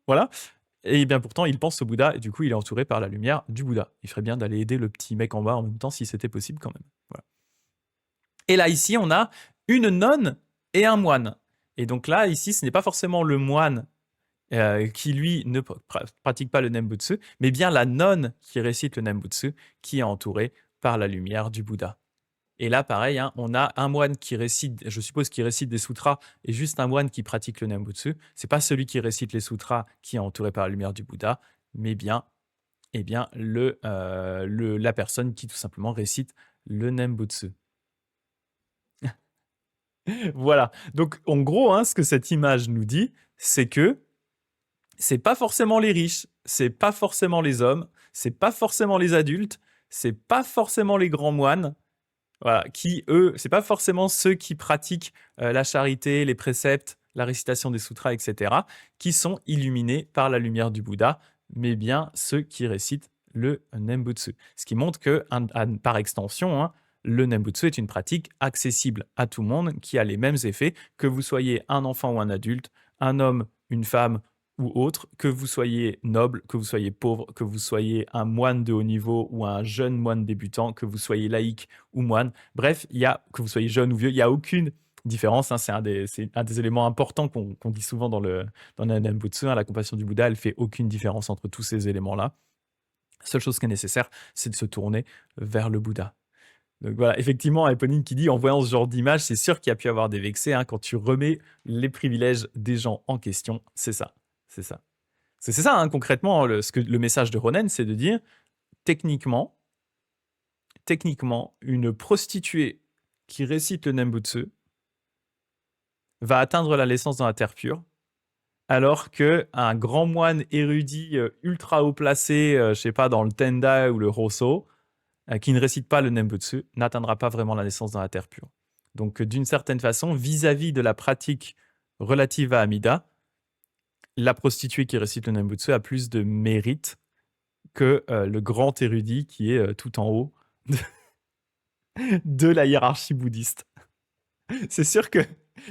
Voilà. Et bien pourtant, il pense au Bouddha, et du coup, il est entouré par la lumière du Bouddha. Il ferait bien d'aller aider le petit mec en bas en même temps, si c'était possible quand même. Voilà. Et là, ici, on a une nonne et un moine. Et donc là, ici, ce n'est pas forcément le moine qui, lui, ne pratique pas le Nembutsu, mais bien la nonne qui récite le Nembutsu, qui est entourée par la lumière du Bouddha. Et là, pareil, on a un moine qui récite, je suppose qu'il récite des sutras, et juste un moine qui pratique le Nembutsu. C'est pas celui qui récite les sutras qui est entouré par la lumière du Bouddha, mais bien, la personne qui tout simplement récite le Nembutsu. Voilà. Donc, en gros, ce que cette image nous dit, c'est que c'est pas forcément les riches, c'est pas forcément les hommes, c'est pas forcément les adultes, c'est pas forcément les grands moines. Voilà, qui, eux, c'est pas forcément ceux qui pratiquent la charité, les préceptes, la récitation des sutras, etc., qui sont illuminés par la lumière du Bouddha, mais bien ceux qui récitent le Nembutsu. Ce qui montre que, par extension, le Nembutsu est une pratique accessible à tout le monde, qui a les mêmes effets, que vous soyez un enfant ou un adulte, un homme, une femme ou autre, que vous soyez noble, que vous soyez pauvre, que vous soyez un moine de haut niveau ou un jeune moine débutant, que vous soyez laïque ou moine. Bref, que vous soyez jeune ou vieux, il n'y a aucune différence. Hein, c'est un des éléments importants qu'on dit souvent dans le Nembutsu. Hein, la compassion du Bouddha, elle fait aucune différence entre tous ces éléments-là. La seule chose qui est nécessaire, c'est de se tourner vers le Bouddha. Donc voilà, effectivement, Eponine qui dit, en voyant ce genre d'image, c'est sûr qu'il y a pu avoir des vexés. Hein, quand tu remets les privilèges des gens en question, c'est ça. C'est ça. C'est ça, hein, concrètement, le message de Ronen, c'est de dire, techniquement, une prostituée qui récite le Nembutsu va atteindre la naissance dans la terre pure, alors qu'un grand moine érudit ultra haut placé, je sais pas, dans le Tendai ou le Rosso, qui ne récite pas le Nembutsu, n'atteindra pas vraiment la naissance dans la terre pure. Donc, d'une certaine façon, vis-à-vis de la pratique relative à Amida, la prostituée qui récite le Nembutsu a plus de mérite que le grand érudit qui est tout en haut de la hiérarchie bouddhiste. C'est sûr que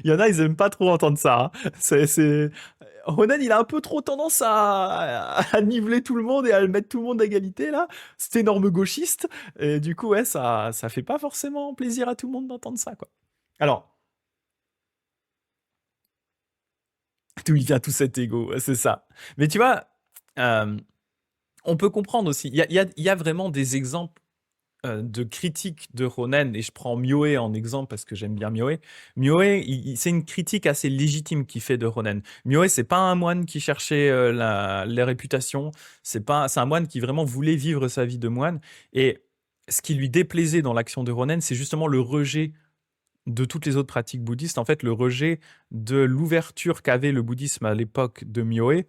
il y en a, ils aiment pas trop entendre ça. Hein. Ronan, il a un peu trop tendance à niveler tout le monde et à mettre tout le monde à égalité, là. C'est énorme gauchiste. Et du coup, ouais, ça fait pas forcément plaisir à tout le monde d'entendre ça, quoi. Alors, d'où il vient tout cet ego, c'est ça. Mais tu vois, on peut comprendre aussi. Il y a vraiment des exemples de critique de Ronen, et je prends Myoe en exemple parce que j'aime bien Myoe. Myoe, c'est une critique assez légitime qu'il fait de Ronen. Myoe, c'est pas un moine qui cherchait les réputations, c'est un moine qui vraiment voulait vivre sa vie de moine, et ce qui lui déplaisait dans l'action de Ronen, c'est justement le rejet de toutes les autres pratiques bouddhistes, en fait, le rejet de l'ouverture qu'avait le bouddhisme à l'époque de Myoe,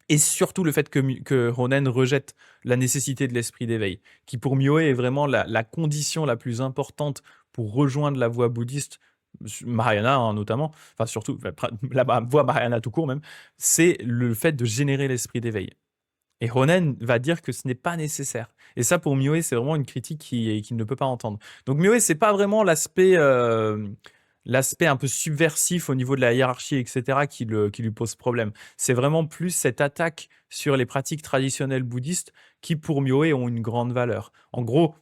et surtout le fait que Ronen rejette la nécessité de l'esprit d'éveil, qui pour Myoe est vraiment la condition la plus importante pour rejoindre la voie bouddhiste, Mahayana hein, notamment, enfin surtout la voie Mahayana tout court même, c'est le fait de générer l'esprit d'éveil. Et Ronen va dire que ce n'est pas nécessaire. Et ça, pour Myoe, c'est vraiment une critique qu'il ne peut pas entendre. Donc Myoe, c'est pas vraiment l'aspect un peu subversif au niveau de la hiérarchie, etc., qui lui pose problème. C'est vraiment plus cette attaque sur les pratiques traditionnelles bouddhistes qui, pour Myoe, ont une grande valeur. En gros,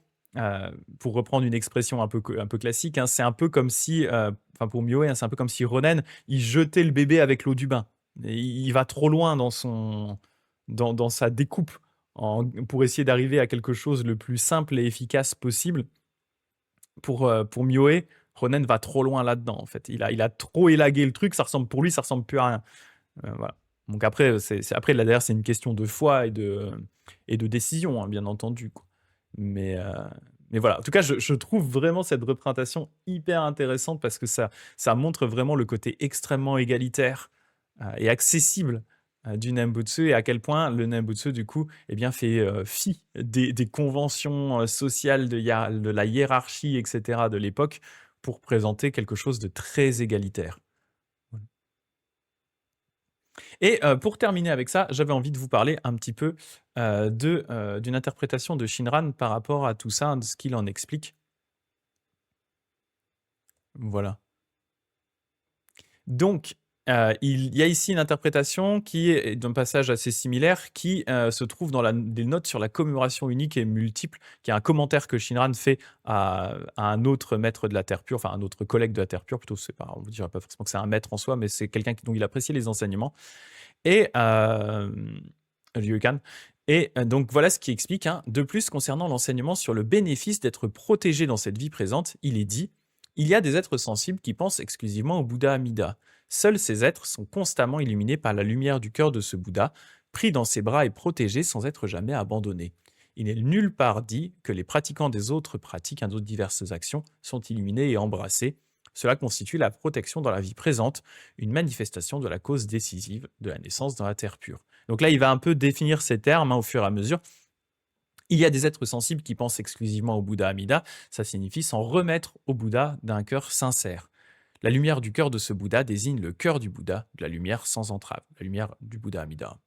pour reprendre une expression un peu classique, hein, c'est un peu comme si, pour Myoe, hein, c'est un peu comme si Ronen, il jetait le bébé avec l'eau du bain. Et il va trop loin dans sa découpe pour essayer d'arriver à quelque chose le plus simple et efficace possible. Pour Myoe, Ronen va trop loin là-dedans, en fait. Il a trop élagué le truc, pour lui, ça ressemble plus à rien. Voilà. Donc après, là, derrière, c'est une question de foi et de décision, hein, bien entendu. Quoi. Mais voilà. En tout cas, je trouve vraiment cette représentation hyper intéressante parce que ça montre vraiment le côté extrêmement égalitaire et accessible du Nembutsu, et à quel point le Nembutsu, du coup, eh bien, fait fi des conventions sociales de la hiérarchie, etc., de l'époque, pour présenter quelque chose de très égalitaire. Et pour terminer avec ça, j'avais envie de vous parler un petit peu d'une interprétation de Shinran par rapport à tout ça, de ce qu'il en explique. Voilà. Donc, il y a ici une interprétation qui est d'un passage assez similaire qui se trouve dans des notes sur la commémoration unique et multiple, qui est un commentaire que Shinran fait à un autre maître de la Terre pure, enfin un autre collègue de la Terre pure, plutôt, on ne dirait pas forcément que c'est un maître en soi, mais c'est quelqu'un dont il apprécie les enseignements. Et Ryokan. Et donc voilà ce qui explique. Hein. De plus, concernant l'enseignement sur le bénéfice d'être protégé dans cette vie présente, il est dit « Il y a des êtres sensibles qui pensent exclusivement au Bouddha Amida. Seuls ces êtres sont constamment illuminés par la lumière du cœur de ce Bouddha, pris dans ses bras et protégés sans être jamais abandonnés. Il n'est nulle part dit que les pratiquants des autres pratiques, d'autres diverses actions, sont illuminés et embrassés. Cela constitue la protection dans la vie présente, une manifestation de la cause décisive de la naissance dans la terre pure. » Donc là, il va un peu définir ces termes au fur et à mesure. Il y a des êtres sensibles qui pensent exclusivement au Bouddha Amida. Ça signifie s'en remettre au Bouddha d'un cœur sincère. La lumière du cœur de ce Bouddha désigne le cœur du Bouddha, de la lumière sans entrave, la lumière du Bouddha Amida.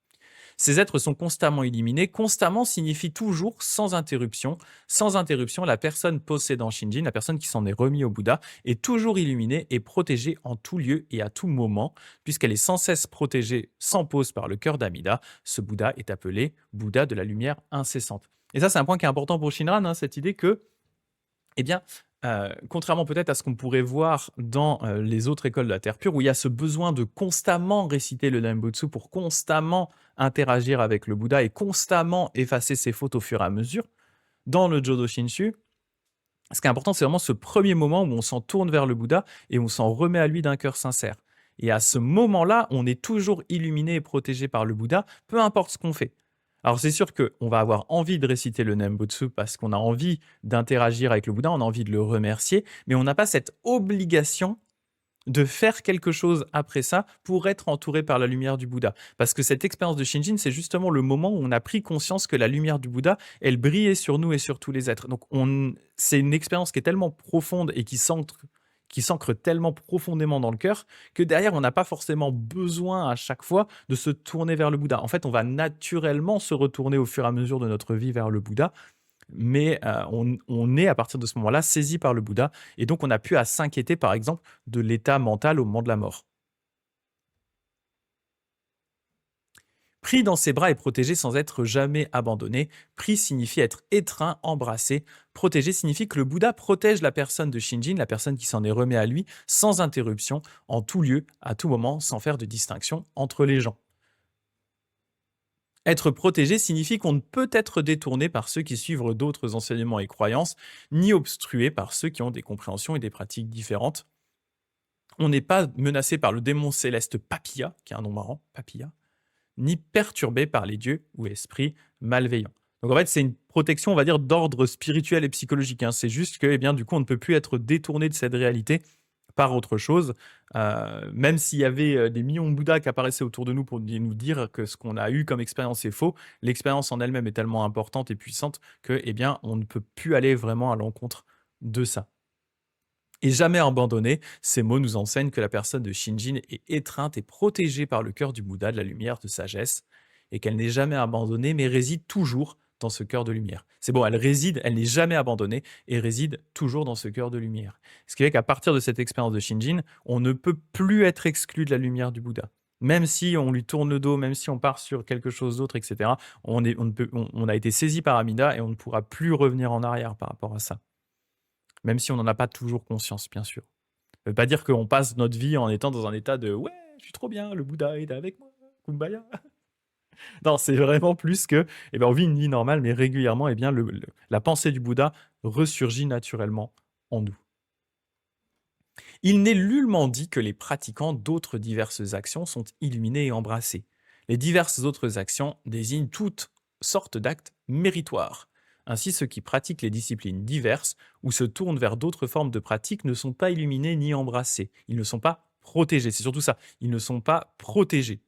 Ces êtres sont constamment illuminés. Constamment signifie toujours sans interruption. Sans interruption, la personne possédant Shinjin, la personne qui s'en est remis au Bouddha, est toujours illuminée et protégée en tout lieu et à tout moment, puisqu'elle est sans cesse protégée sans pause par le cœur d'Amida. Ce Bouddha est appelé Bouddha de la lumière incessante. Et ça, c'est un point qui est important pour Shinran, hein, cette idée que, eh bien, contrairement peut-être à ce qu'on pourrait voir dans les autres écoles de la Terre pure, où il y a ce besoin de constamment réciter le Nembutsu pour constamment interagir avec le Bouddha et constamment effacer ses fautes au fur et à mesure, dans le Jodo Shinshu, ce qui est important, c'est vraiment ce premier moment où on s'en tourne vers le Bouddha et on s'en remet à lui d'un cœur sincère. Et à ce moment-là, on est toujours illuminé et protégé par le Bouddha, peu importe ce qu'on fait. Alors c'est sûr qu'on va avoir envie de réciter le Nembutsu parce qu'on a envie d'interagir avec le Bouddha, on a envie de le remercier, mais on n'a pas cette obligation de faire quelque chose après ça pour être entouré par la lumière du Bouddha. Parce que cette expérience de Shinjin, c'est justement le moment où on a pris conscience que la lumière du Bouddha, elle brillait sur nous et sur tous les êtres. Donc c'est une expérience qui est tellement profonde et qui s'ancre tellement profondément dans le cœur que derrière, on n'a pas forcément besoin à chaque fois de se tourner vers le Bouddha. En fait, on va naturellement se retourner au fur et à mesure de notre vie vers le Bouddha, mais on est à partir de ce moment-là saisi par le Bouddha, et donc on n'a plus à s'inquiéter, par exemple, de l'état mental au moment de la mort. Pris dans ses bras et protégé sans être jamais abandonné. Pris signifie être étreint, embrassé. Protégé signifie que le Bouddha protège la personne de Shinjin, la personne qui s'en est remis à lui, sans interruption, en tout lieu, à tout moment, sans faire de distinction entre les gens. Être protégé signifie qu'on ne peut être détourné par ceux qui suivent d'autres enseignements et croyances, ni obstrué par ceux qui ont des compréhensions et des pratiques différentes. On n'est pas menacé par le démon céleste Papilla, qui est un nom marrant, Papilla, ni perturbé par les dieux ou esprits malveillants. Donc en fait, c'est une protection, on va dire, d'ordre spirituel et psychologique, hein. C'est juste que, eh bien, du coup, on ne peut plus être détourné de cette réalité par autre chose. Même s'il y avait des millions de Bouddhas qui apparaissaient autour de nous pour nous dire que ce qu'on a eu comme expérience est faux, l'expérience en elle-même est tellement importante et puissante que, eh bien, on ne peut plus aller vraiment à l'encontre de ça. Et jamais abandonné, ces mots nous enseignent que la personne de Shinjin est étreinte et protégée par le cœur du Bouddha de la lumière de sagesse, et qu'elle n'est jamais abandonnée, mais réside toujours dans ce cœur de lumière. C'est bon, elle n'est jamais abandonnée et réside toujours dans ce cœur de lumière. Ce qui fait qu'à partir de cette expérience de Shinjin, on ne peut plus être exclu de la lumière du Bouddha. Même si on lui tourne le dos, même si on part sur quelque chose d'autre, etc., on a été saisi par Amida et on ne pourra plus revenir en arrière par rapport à ça. Même si on n'en a pas toujours conscience, bien sûr. Ça ne veut pas dire qu'on passe notre vie en étant dans un état de « ouais, je suis trop bien, le Bouddha est avec moi, kumbaya ». Non, c'est vraiment plus que on vit une vie normale, mais régulièrement, la pensée du Bouddha ressurgit naturellement en nous. Il n'est nullement dit que les pratiquants d'autres diverses actions sont illuminés et embrassés. Les diverses autres actions désignent toutes sortes d'actes méritoires. Ainsi, ceux qui pratiquent les disciplines diverses ou se tournent vers d'autres formes de pratiques ne sont pas illuminés ni embrassés. Ils ne sont pas protégés. C'est surtout ça. Ils ne sont pas protégés.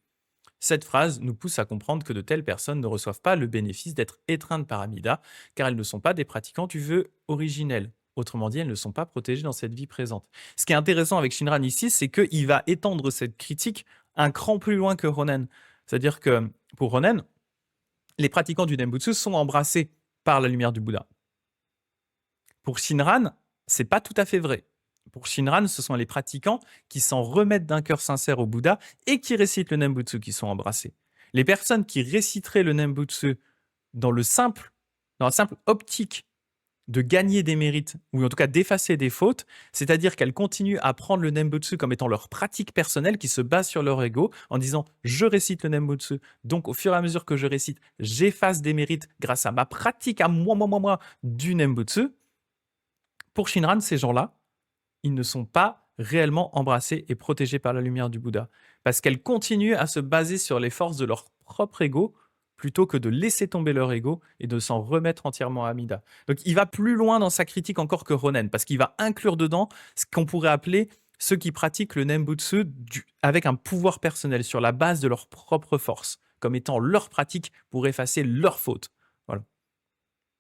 Cette phrase nous pousse à comprendre que de telles personnes ne reçoivent pas le bénéfice d'être étreintes par Amida, car elles ne sont pas des pratiquants du vœu originel. Autrement dit, elles ne sont pas protégées dans cette vie présente. Ce qui est intéressant avec Shinran ici, c'est qu'il va étendre cette critique un cran plus loin que Ronen. C'est-à-dire que pour Ronen, les pratiquants du Nembutsu sont embrassés par la lumière du Bouddha. Pour Shinran, c'est pas tout à fait vrai. Pour Shinran, ce sont les pratiquants qui s'en remettent d'un cœur sincère au Bouddha et qui récitent le Nembutsu qui sont embrassés. Les personnes qui réciteraient le Nembutsu dans la simple optique de gagner des mérites, ou en tout cas d'effacer des fautes, c'est-à-dire qu'elles continuent à prendre le Nembutsu comme étant leur pratique personnelle qui se base sur leur ego en disant « je récite le Nembutsu, donc au fur et à mesure que je récite, j'efface des mérites grâce à ma pratique à moi du Nembutsu », pour Shinran, ces gens-là, ils ne sont pas réellement embrassés et protégés par la lumière du Bouddha, parce qu'elles continuent à se baser sur les forces de leur propre ego plutôt que de laisser tomber leur ego et de s'en remettre entièrement à Amida. Donc il va plus loin dans sa critique encore que Ronen, parce qu'il va inclure dedans ce qu'on pourrait appeler ceux qui pratiquent le Nembutsu avec un pouvoir personnel sur la base de leur propre force, comme étant leur pratique pour effacer leurs fautes. Voilà.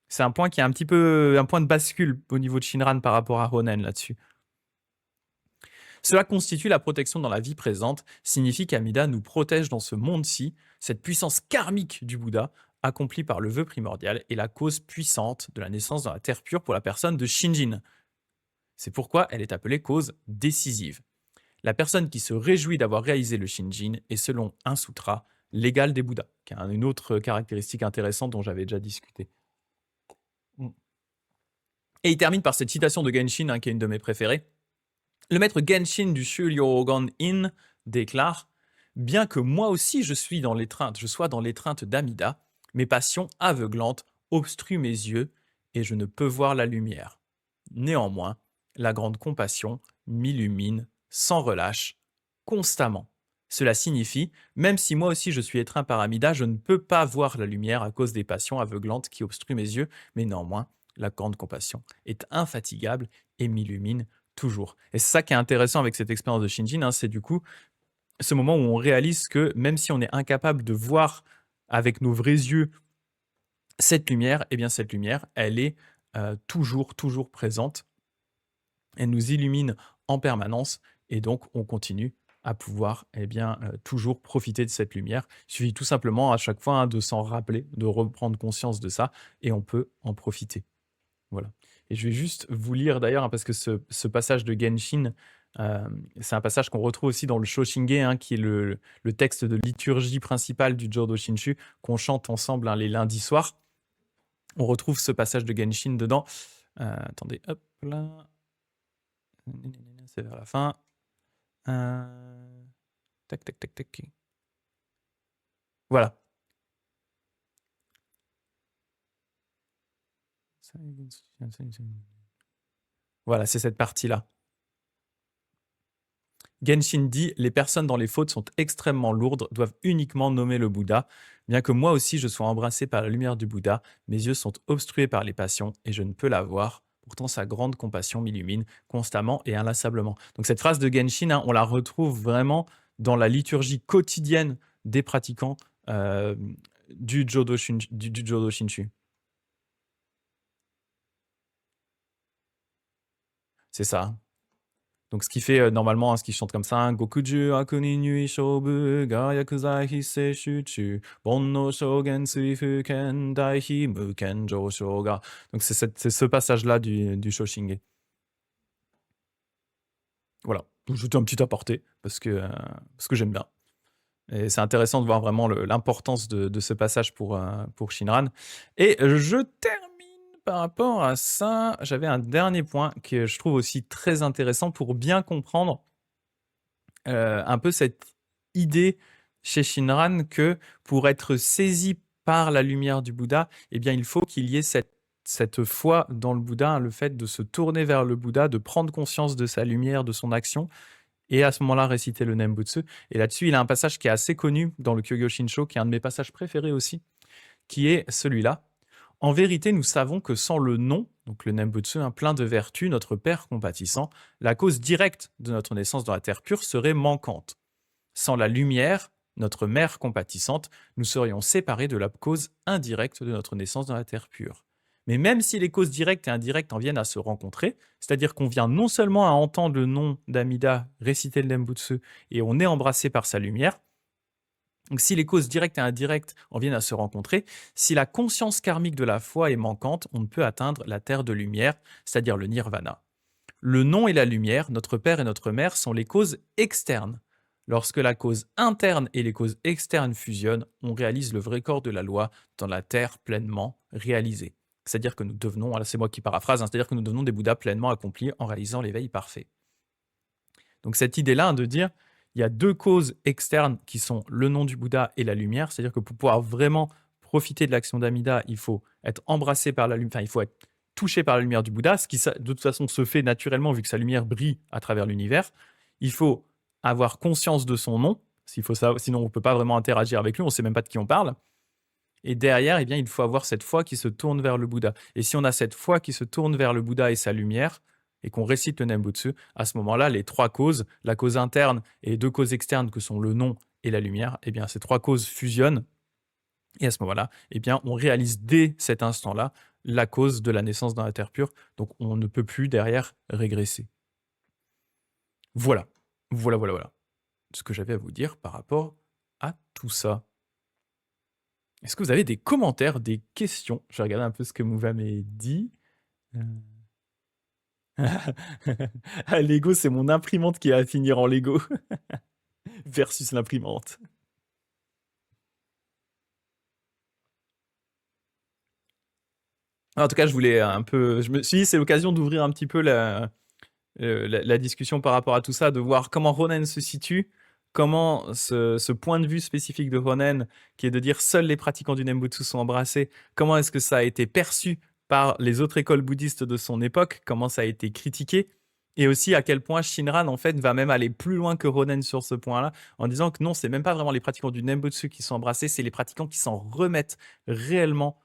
C'est un point qui est un petit peu un point de bascule au niveau de Shinran par rapport à Ronen là-dessus. Cela constitue la protection dans la vie présente, signifie qu'Amida nous protège dans ce monde-ci, cette puissance karmique du Bouddha, accomplie par le vœu primordial, est la cause puissante de la naissance dans la terre pure pour la personne de Shinjin. C'est pourquoi elle est appelée cause décisive. La personne qui se réjouit d'avoir réalisé le Shinjin est, selon un sutra, l'égal des Bouddhas, qui a une autre caractéristique intéressante dont j'avais déjà discuté. Et il termine par cette citation de Genshin, qui est une de mes préférées. Le maître Genshin du Shuryogon-in déclare « Bien que moi aussi je sois dans l'étreinte d'Amida, mes passions aveuglantes obstruent mes yeux et je ne peux voir la lumière. Néanmoins, la grande compassion m'illumine sans relâche, constamment. Cela signifie, même si moi aussi je suis étreint par Amida, je ne peux pas voir la lumière à cause des passions aveuglantes qui obstruent mes yeux, mais néanmoins, la grande compassion est infatigable et m'illumine toujours. » Et c'est ça qui est intéressant avec cette expérience de Shinjin, c'est du coup ce moment où on réalise que même si on est incapable de voir avec nos vrais yeux cette lumière, eh bien cette lumière, elle est toujours présente. Elle nous illumine en permanence et donc on continue à pouvoir toujours profiter de cette lumière. Il suffit tout simplement à chaque fois de s'en rappeler, de reprendre conscience de ça et on peut en profiter. Voilà. Et je vais juste vous lire d'ailleurs, parce que ce passage de Genshin, c'est un passage qu'on retrouve aussi dans le Shoshinge, qui est le texte de liturgie principale du Jodo Shinshu, qu'on chante ensemble les lundis soirs. On retrouve ce passage de Genshin dedans. Attendez, hop là. C'est vers la fin. Tac. Voilà. Voilà, c'est cette partie-là. Genshin dit « Les personnes dont les fautes sont extrêmement lourdes doivent uniquement nommer le Bouddha. Bien que moi aussi je sois embrassé par la lumière du Bouddha, mes yeux sont obstrués par les passions et je ne peux la voir. Pourtant sa grande compassion m'illumine constamment et inlassablement. » Donc cette phrase de Genshin, on la retrouve vraiment dans la liturgie quotidienne des pratiquants du Jodo Shinshu. C'est ça. Donc, ce qui fait normalement, ce qui chante comme ça, Gokuju akuni nui shobu ga yakuzai hisse shuchu bonno shogen suifu ken daihi muken josho ga. Donc, c'est ce passage-là du Shoshinge. Voilà. Donc, je fais un petit aparté parce que j'aime bien. Et c'est intéressant de voir vraiment l'importance de ce passage pour Shinran. Et je termine par rapport à ça. J'avais un dernier point que je trouve aussi très intéressant pour bien comprendre un peu cette idée chez Shinran que pour être saisi par la lumière du Bouddha, eh bien, il faut qu'il y ait cette foi dans le Bouddha, le fait de se tourner vers le Bouddha, de prendre conscience de sa lumière, de son action, et à ce moment-là, réciter le Nembutsu. Et là-dessus, il a un passage qui est assez connu dans le Kyōgyō Shinsho, qui est un de mes passages préférés aussi, qui est celui-là. En vérité, nous savons que sans le nom, donc le Nembutsu, plein de vertus, notre Père compatissant, la cause directe de notre naissance dans la terre pure serait manquante. Sans la lumière, notre Mère compatissante, nous serions séparés de la cause indirecte de notre naissance dans la terre pure. Mais même si les causes directes et indirectes en viennent à se rencontrer, c'est-à-dire qu'on vient non seulement à entendre le nom d'Amida réciter le Nembutsu et on est embrassé par sa lumière, donc si les causes directes et indirectes en viennent à se rencontrer, si la conscience karmique de la foi est manquante, on ne peut atteindre la terre de lumière, c'est-à-dire le nirvana. Le nom et la lumière, notre Père et notre Mère, sont les causes externes. Lorsque la cause interne et les causes externes fusionnent, on réalise le vrai corps de la loi dans la terre pleinement réalisée. C'est-à-dire que nous devenons, là c'est moi qui paraphrase, c'est-à-dire que nous devenons des Bouddhas pleinement accomplis en réalisant l'éveil parfait. Donc cette idée-là de dire, il y a deux causes externes qui sont le nom du Bouddha et la lumière, c'est-à-dire que pour pouvoir vraiment profiter de l'action d'Amida, il faut être embrassé par la lumière, enfin il faut être touché par la lumière du Bouddha, ce qui de toute façon se fait naturellement vu que sa lumière brille à travers l'univers. Il faut avoir conscience de son nom, sinon on ne peut pas vraiment interagir avec lui, on ne sait même pas de qui on parle. Et derrière, eh bien, il faut avoir cette foi qui se tourne vers le Bouddha. Et si on a cette foi qui se tourne vers le Bouddha et sa lumière, et qu'on récite le Nembutsu, à ce moment-là, les trois causes, la cause interne et les deux causes externes que sont le nom et la lumière, eh bien, ces trois causes fusionnent. Et à ce moment-là, eh bien, on réalise dès cet instant-là la cause de la naissance dans la terre pure. Donc, on ne peut plus derrière régresser. Voilà. Voilà. Ce que j'avais à vous dire par rapport à tout ça. Est-ce que vous avez des commentaires, des questions? Je vais regarder un peu ce que Mouva m'a dit. Ah, Lego, c'est mon imprimante qui va finir en Lego versus l'imprimante. En tout cas, je voulais un peu. Je me suis dit, c'est l'occasion d'ouvrir un petit peu la discussion par rapport à tout ça, de voir comment Ronen se situe, comment ce point de vue spécifique de Ronen, qui est de dire seuls les pratiquants du Nembutsu sont embrassés, comment est-ce que ça a été perçu par les autres écoles bouddhistes de son époque, comment ça a été critiqué, et aussi à quel point Shinran en fait va même aller plus loin que Ronen sur ce point-là, en disant que non, c'est même pas vraiment les pratiquants du Nembutsu qui sont embrassés, c'est les pratiquants qui s'en remettent réellement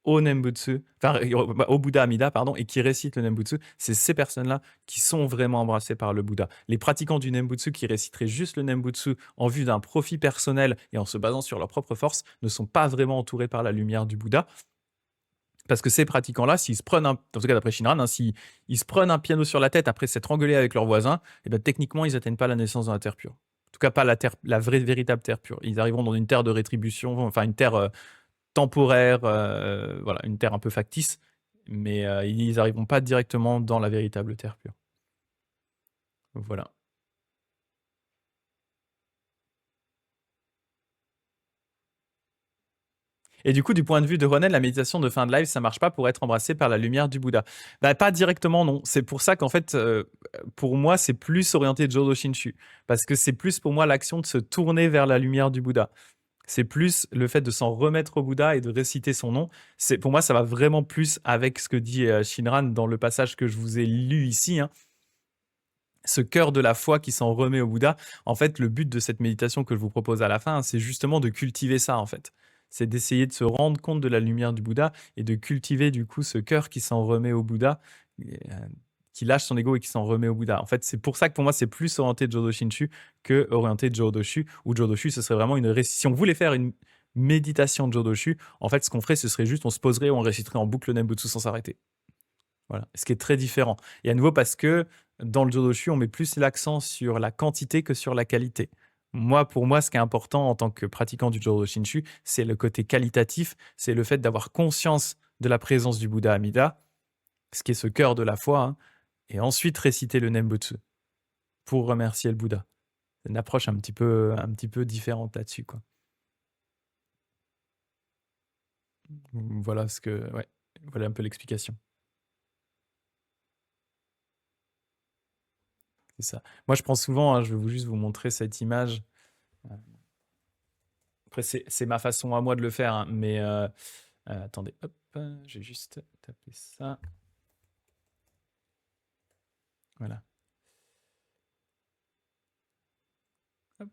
au Nembutsu, enfin au Bouddha Amida, pardon, et qui récitent le Nembutsu, c'est ces personnes-là qui sont vraiment embrassées par le Bouddha. Les pratiquants du Nembutsu qui réciteraient juste le Nembutsu en vue d'un profit personnel et en se basant sur leur propre force ne sont pas vraiment entourés par la lumière du Bouddha. Parce que ces pratiquants-là, s'ils se prennent, en tout cas d'après Shinran, hein, s'ils se prennent un piano sur la tête après s'être engueulés avec leurs voisins, et ben, techniquement, ils n'atteignent pas la naissance dans la terre pure. En tout cas, pas la vraie, véritable terre pure. Ils arriveront dans une terre de rétribution, enfin une terre temporaire, voilà, une terre un peu factice, mais ils n'arriveront pas directement dans la véritable terre pure. Voilà. Et du coup, du point de vue de Ronen, la méditation de fin de live, ça marche pas pour être embrassé par la lumière du Bouddha. Bah, pas directement, non. C'est pour ça qu'en fait, pour moi, c'est plus orienté Jodo Shinshu. Parce que c'est plus pour moi l'action de se tourner vers la lumière du Bouddha. C'est plus le fait de s'en remettre au Bouddha et de réciter son nom. Pour moi, ça va vraiment plus avec ce que dit Shinran dans le passage que je vous ai lu ici. Hein. Ce cœur de la foi qui s'en remet au Bouddha. En fait, le but de cette méditation que je vous propose à la fin, c'est justement de cultiver ça, en fait. C'est d'essayer de se rendre compte de la lumière du Bouddha et de cultiver, du coup, ce cœur qui s'en remet au Bouddha, qui lâche son ego et qui s'en remet au Bouddha. En fait, c'est pour ça que pour moi, c'est plus orienté Jodo Shinshu que orienté Jodoshu, où Jodoshu, ce serait vraiment une récitation. Si on voulait faire une méditation de Jodoshu, en fait, ce qu'on ferait, ce serait juste, on se poserait, on réciterait en boucle le Nembutsu sans s'arrêter. Voilà, ce qui est très différent. Et à nouveau, parce que dans le Jodoshu, on met plus l'accent sur la quantité que sur la qualité. Moi, pour moi, ce qui est important en tant que pratiquant du Jodo Shinshu, c'est le côté qualitatif, c'est le fait d'avoir conscience de la présence du Bouddha Amida, ce qui est ce cœur de la foi, hein, et ensuite réciter le Nembutsu pour remercier le Bouddha. C'est une approche un petit peu différente là-dessus, quoi. Voilà voilà un peu l'explication. C'est ça. Moi, je prends souvent, hein, je vais juste vous montrer cette image. Après, c'est ma façon à moi de le faire, hein, mais attendez, hop, j'ai juste tapé ça. Voilà. Hop,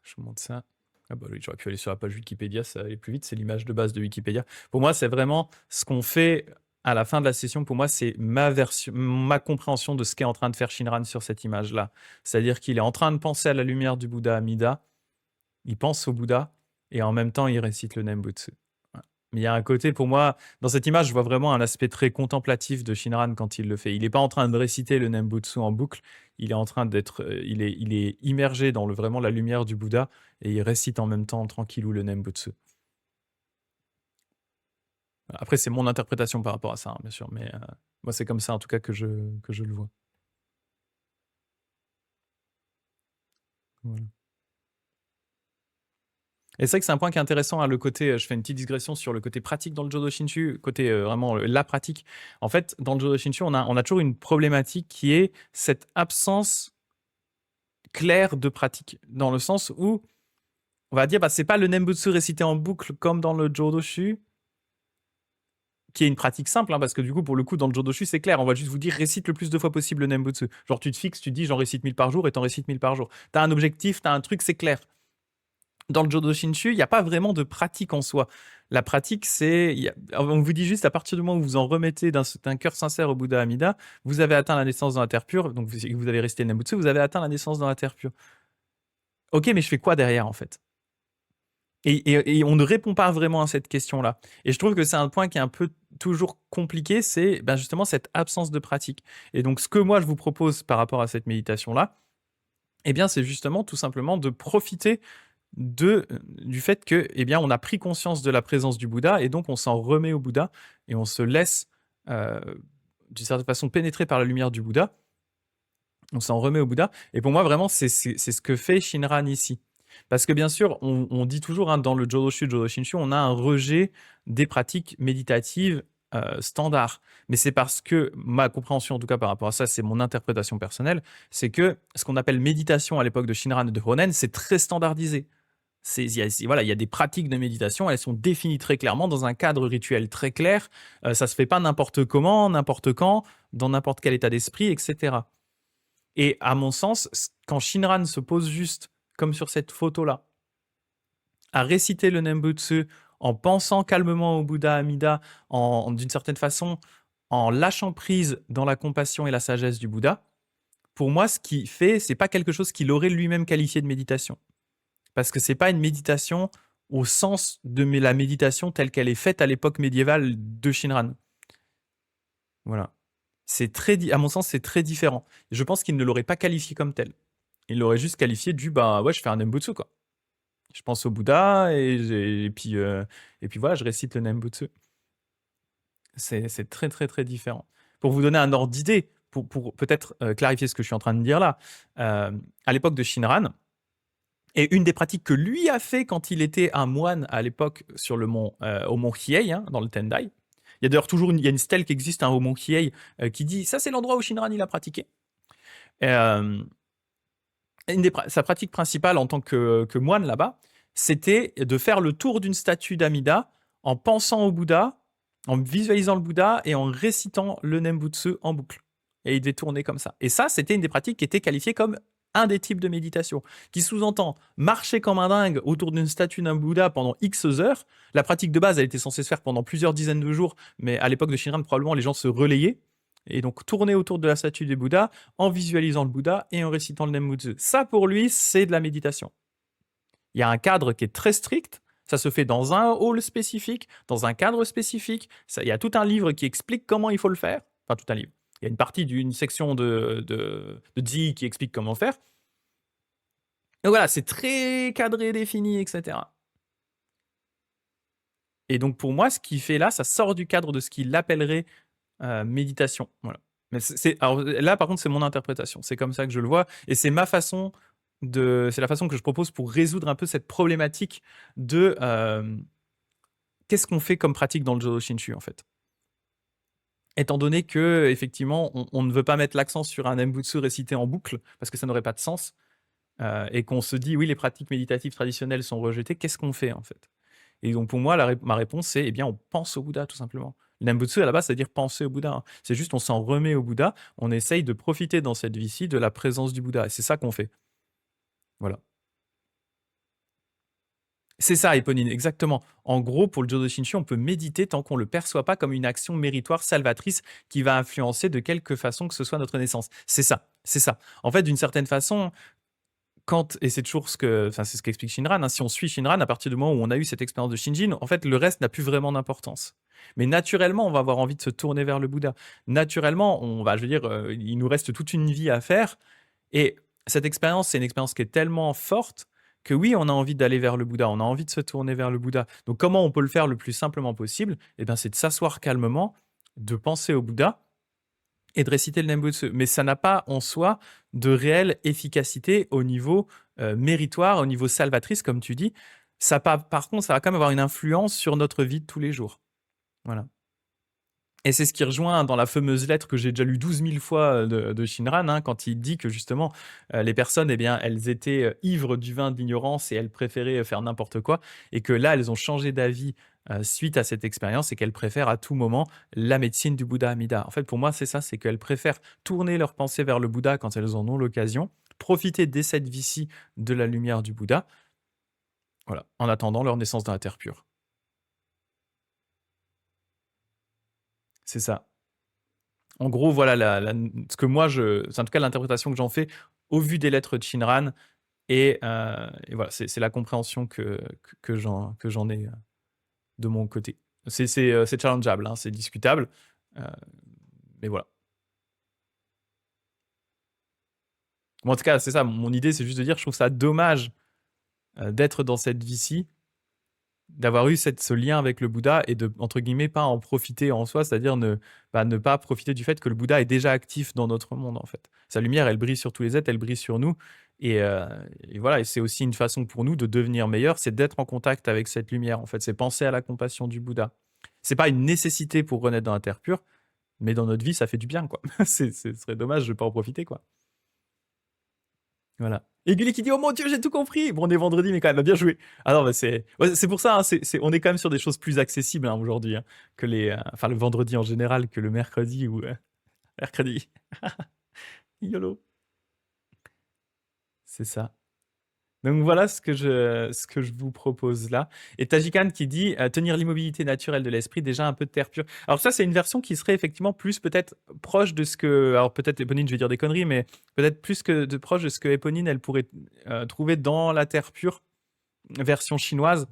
je vous montre ça. Ah bah oui, j'aurais pu aller sur la page Wikipédia, ça allait plus vite, c'est l'image de base de Wikipédia. Pour moi, c'est vraiment ce qu'on fait à la fin de la session. Pour moi, c'est ma compréhension de ce qu'est en train de faire Shinran sur cette image-là. C'est-à-dire qu'il est en train de penser à la lumière du Bouddha Amida, il pense au Bouddha, et en même temps, il récite le Nembutsu. Mais il y a un côté, pour moi, dans cette image, je vois vraiment un aspect très contemplatif de Shinran quand il le fait. Il n'est pas en train de réciter le Nembutsu en boucle, il est en train d'être, il est immergé dans vraiment la lumière du Bouddha et il récite en même temps tranquillou le Nembutsu. Après, c'est mon interprétation par rapport à ça, hein, bien sûr, mais moi, c'est comme ça en tout cas que je le vois. Voilà. Et c'est vrai que c'est un point qui est intéressant, hein, le côté, je fais une petite digression sur le côté pratique dans le Jodo Shinshu, côté vraiment la pratique. En fait, dans le Jodo Shinshu, on a toujours une problématique qui est cette absence claire de pratique, dans le sens où on va dire, bah, c'est pas le Nembutsu récité en boucle comme dans le Jodoshu, qui est une pratique simple, hein, parce que du coup, pour le coup, dans le Jodoshu, c'est clair, on va juste vous dire récite le plus de fois possible le Nembutsu. Genre, tu te fixes, tu te dis j'en récite 1000 par jour et t'en récites 1000 par jour. T'as un objectif, t'as un truc, c'est clair. Dans le Jodo Shinshu, il n'y a pas vraiment de pratique en soi. La pratique, on vous dit juste, à partir du moment où vous en remettez d'un cœur sincère au Bouddha Amida, vous avez atteint la naissance dans la terre pure, donc vous avez resté Nembutsu, vous avez atteint la naissance dans la terre pure. Ok, mais je fais quoi derrière, en fait? Et on ne répond pas vraiment à cette question-là. Et je trouve que c'est un point qui est un peu toujours compliqué, c'est ben, justement cette absence de pratique. Et donc, ce que moi, je vous propose par rapport à cette méditation-là, eh bien, c'est justement tout simplement de profiter du fait que, eh bien, on a pris conscience de la présence du Bouddha et donc on s'en remet au Bouddha et on se laisse, euh, d'une certaine façon, pénétrer par la lumière du Bouddha. On s'en remet au Bouddha. Et pour moi, vraiment, c'est ce que fait Shinran ici. Parce que bien sûr, on dit toujours hein, dans le Jodoshu, Jodo Shinshu, on a un rejet des pratiques méditatives standards. Mais c'est parce que ma compréhension, en tout cas par rapport à ça, c'est mon interprétation personnelle, c'est que ce qu'on appelle méditation à l'époque de Shinran et de Honen, c'est très standardisé. Voilà, il y a des pratiques de méditation, elles sont définies très clairement dans un cadre rituel très clair. Ça se fait pas n'importe comment, n'importe quand, dans n'importe quel état d'esprit, etc. Et à mon sens, quand Shinran se pose juste, comme sur cette photo-là, à réciter le Nembutsu en pensant calmement au Bouddha Amida, d'une certaine façon, en lâchant prise dans la compassion et la sagesse du Bouddha, pour moi, ce qu'il fait, c'est pas quelque chose qu'il aurait lui-même qualifié de méditation. Parce que c'est pas une méditation au sens de la méditation telle qu'elle est faite à l'époque médiévale de Shinran. Voilà. À mon sens, c'est très différent. Je pense qu'il ne l'aurait pas qualifié comme tel. Il l'aurait juste qualifié bah ouais, je fais un Nembutsu, quoi. Je pense au Bouddha et puis voilà, je récite le Nembutsu. C'est très très très différent. Pour vous donner un ordre d'idée, pour peut-être clarifier ce que je suis en train de dire là, à l'époque de Shinran, et une des pratiques que lui a fait quand il était un moine à l'époque sur au mont Hiei, hein, dans le Tendai. Il y a d'ailleurs toujours il y a une stèle qui existe hein, au mont Hiei qui dit ça c'est l'endroit où Shinran il a pratiqué. Euh, sa pratique principale en tant que moine là-bas, c'était de faire le tour d'une statue d'Amida en pensant au Bouddha, en visualisant le Bouddha et en récitant le Nembutsu en boucle. Et il devait tourner comme ça. Et ça, c'était une des pratiques qui était qualifiée comme un des types de méditation, qui sous-entend marcher comme un dingue autour d'une statue d'un Bouddha pendant X heures. La pratique de base, elle était censée se faire pendant plusieurs dizaines de jours, mais à l'époque de Shinran, probablement les gens se relayaient. Et donc tourner autour de la statue du Bouddha en visualisant le Bouddha et en récitant le Nembutsu. Ça, pour lui, c'est de la méditation. Il y a un cadre qui est très strict. Ça se fait dans un hall spécifique, dans un cadre spécifique. Il y a tout un livre qui explique comment il faut le faire. Enfin, tout un livre. Il y a une partie d'une section de Zi qui explique comment faire. Et voilà, c'est très cadré, défini, etc. Et donc, pour moi, ce qu'il fait là, ça sort du cadre de ce qu'il appellerait méditation. Voilà. Mais alors là, par contre, c'est mon interprétation. C'est comme ça que je le vois. Et c'est ma façon c'est la façon que je propose pour résoudre un peu cette problématique de qu'est-ce qu'on fait comme pratique dans le Jodo Shinshu, en fait. Étant donné que, effectivement, on ne veut pas mettre l'accent sur un Nembutsu récité en boucle, parce que ça n'aurait pas de sens, et qu'on se dit, oui, les pratiques méditatives traditionnelles sont rejetées, qu'est-ce qu'on fait, en fait? Et donc, pour moi, ma réponse, c'est, eh bien, on pense au Bouddha, tout simplement. Le Nembutsu, à la base, c'est-à-dire penser au Bouddha. Hein. C'est juste, on s'en remet au Bouddha, on essaye de profiter dans cette vie-ci de la présence du Bouddha. Et c'est ça qu'on fait. Voilà. C'est ça, Eponine, exactement. En gros, pour le Jodo Shinshu, on peut méditer tant qu'on ne le perçoit pas comme une action méritoire, salvatrice, qui va influencer de quelque façon que ce soit notre naissance. C'est ça, c'est ça. En fait, d'une certaine façon, et c'est toujours c'est ce qu'explique Shinran, hein, si on suit Shinran, à partir du moment où on a eu cette expérience de Shinjin, en fait, le reste n'a plus vraiment d'importance. Mais naturellement, on va avoir envie de se tourner vers le Bouddha. Naturellement, je veux dire, il nous reste toute une vie à faire. Et cette expérience, c'est une expérience qui est tellement forte que oui, on a envie d'aller vers le Bouddha, on a envie de se tourner vers le Bouddha. Donc, comment on peut le faire le plus simplement possible? Eh bien, c'est de s'asseoir calmement, de penser au Bouddha et de réciter le Nembutsu. Mais ça n'a pas en soi de réelle efficacité au niveau méritoire, au niveau salvatrice, comme tu dis. Par contre, ça va quand même avoir une influence sur notre vie de tous les jours. Voilà. Et c'est ce qui rejoint dans la fameuse lettre que j'ai déjà lue 12 000 fois de Shinran, hein, quand il dit que justement, les personnes, eh bien, elles étaient ivres du vin de l'ignorance et elles préféraient faire n'importe quoi, et que là, elles ont changé d'avis suite à cette expérience et qu'elles préfèrent à tout moment la médecine du Bouddha Amida. En fait, pour moi, c'est ça, c'est qu'elles préfèrent tourner leur pensée vers le Bouddha quand elles en ont l'occasion, profiter dès cette vie-ci de la lumière du Bouddha, voilà, en attendant leur naissance dans la terre pure. C'est ça. En gros, voilà ce que moi, c'est en tout cas l'interprétation que j'en fais au vu des lettres de Shinran. Et voilà, c'est la compréhension que j'en ai de mon côté. C'est challengeable, hein, c'est discutable, euh, mais voilà. Bon, en tout cas, c'est ça, mon idée, c'est juste de dire, je trouve ça dommage d'être dans cette vie-ci, d'avoir eu ce lien avec le Bouddha et de, entre guillemets, pas en profiter en soi, c'est-à-dire ne pas profiter du fait que le Bouddha est déjà actif dans notre monde, en fait. Sa lumière, elle brille sur tous les êtres, elle brille sur nous. Et, euh, et voilà, et c'est aussi une façon pour nous de devenir meilleurs, c'est d'être en contact avec cette lumière, en fait. C'est penser à la compassion du Bouddha. C'est pas une nécessité pour renaître dans la terre pure, mais dans notre vie, ça fait du bien, quoi. Ce serait dommage de pas en profiter, quoi. Voilà. Et Gulli qui dit: «Oh mon Dieu, j'ai tout compris!» Bon, on est vendredi, mais quand même, bien joué. Ah non, bah c'est pour ça, hein, on est quand même sur des choses plus accessibles hein, aujourd'hui, hein, que enfin, le vendredi en général, que le mercredi ou mercredi. YOLO. C'est ça. Donc voilà ce que je vous propose là. Et Tajikan qui dit tenir l'immobilité naturelle de l'esprit, déjà un peu de terre pure. Alors ça, c'est une version qui serait effectivement plus peut-être proche de ce que... Alors peut-être Éponine, je vais dire des conneries, mais peut-être plus que de proche de ce que Éponine, elle pourrait trouver dans la terre pure, version chinoise.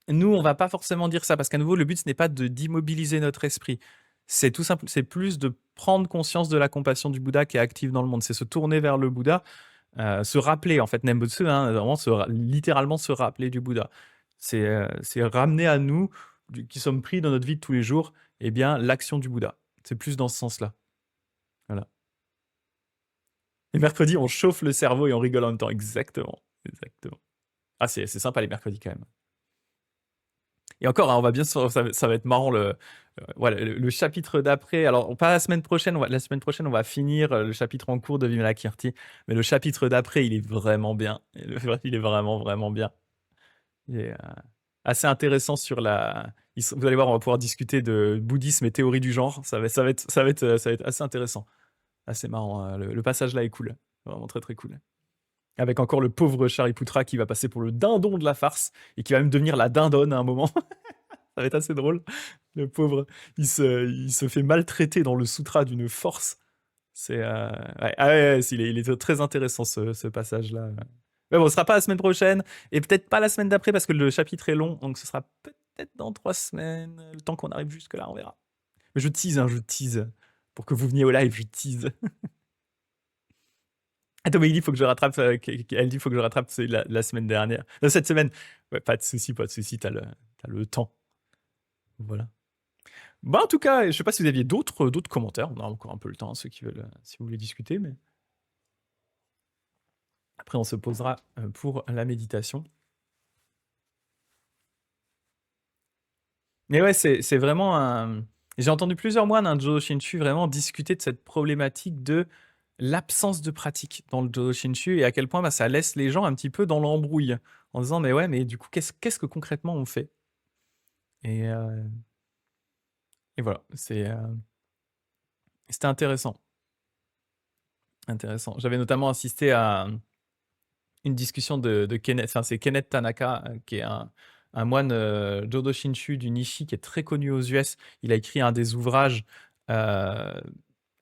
Nous, on va pas forcément dire ça, parce qu'à nouveau, le but, ce n'est pas d'immobiliser notre esprit. C'est tout simple, c'est plus de prendre conscience de la compassion du Bouddha qui est active dans le monde. C'est se tourner vers le Bouddha, se rappeler, en fait, Nembutsu, hein, vraiment littéralement se rappeler du Bouddha. C'est ramener à nous, qui sommes pris dans notre vie de tous les jours, eh bien, l'action du Bouddha. C'est plus dans ce sens-là. Voilà. Et mercredi, on chauffe le cerveau et on rigole en même temps. Exactement. Exactement. Ah, c'est sympa les mercredis quand même. Et encore, hein, on va bien ça va être marrant voilà, le chapitre d'après. Alors, pas la semaine prochaine, la semaine prochaine, on va finir le chapitre en cours de Vimalakirti. Mais le chapitre d'après, il est vraiment bien. Il est vraiment, vraiment bien. Il est assez intéressant sur vous allez voir, on va pouvoir discuter de bouddhisme et théorie du genre. Ça va être assez intéressant. Assez marrant. Hein. Le passage là est cool. Vraiment très, très cool. Avec encore le pauvre Shariputra qui va passer pour le dindon de la farce et qui va même devenir la dindonne à un moment. Ça va être assez drôle. Le pauvre, il se fait maltraiter dans le sutra d'une force. C'est ouais, ah ouais, il est très intéressant ce passage-là. Mais bon, ce sera pas la semaine prochaine et peut-être pas la semaine d'après parce que le chapitre est long, donc ce sera peut-être dans 3 semaines. Le temps qu'on arrive jusque là, on verra. Mais je tease, hein, je tease pour que vous veniez au live, je tease. Attends, mais il dit faut que je rattrape. Elle dit faut que je rattrape la semaine dernière. Cette semaine. Ouais, pas de souci, pas de souci. T'as le temps. Voilà. Bah, en tout cas, je sais pas si vous aviez d'autres commentaires. On a encore un peu le temps, hein, ceux qui veulent, si vous voulez discuter, mais après on se posera pour la méditation. Mais ouais, c'est vraiment un. J'ai entendu plusieurs moines, un Jodo Shinshu, vraiment discuter de cette problématique de l'absence de pratique dans le Jodo Shinshu et à quel point bah, ça laisse les gens un petit peu dans l'embrouille en disant mais ouais, mais du coup, qu'est-ce que concrètement on fait et, et voilà, c'était intéressant. Intéressant. J'avais notamment assisté à une discussion de Kenneth, enfin c'est Kenneth Tanaka, qui est un moine Jodo Shinshu du Nishi qui est très connu aux US. Il a écrit un des ouvrages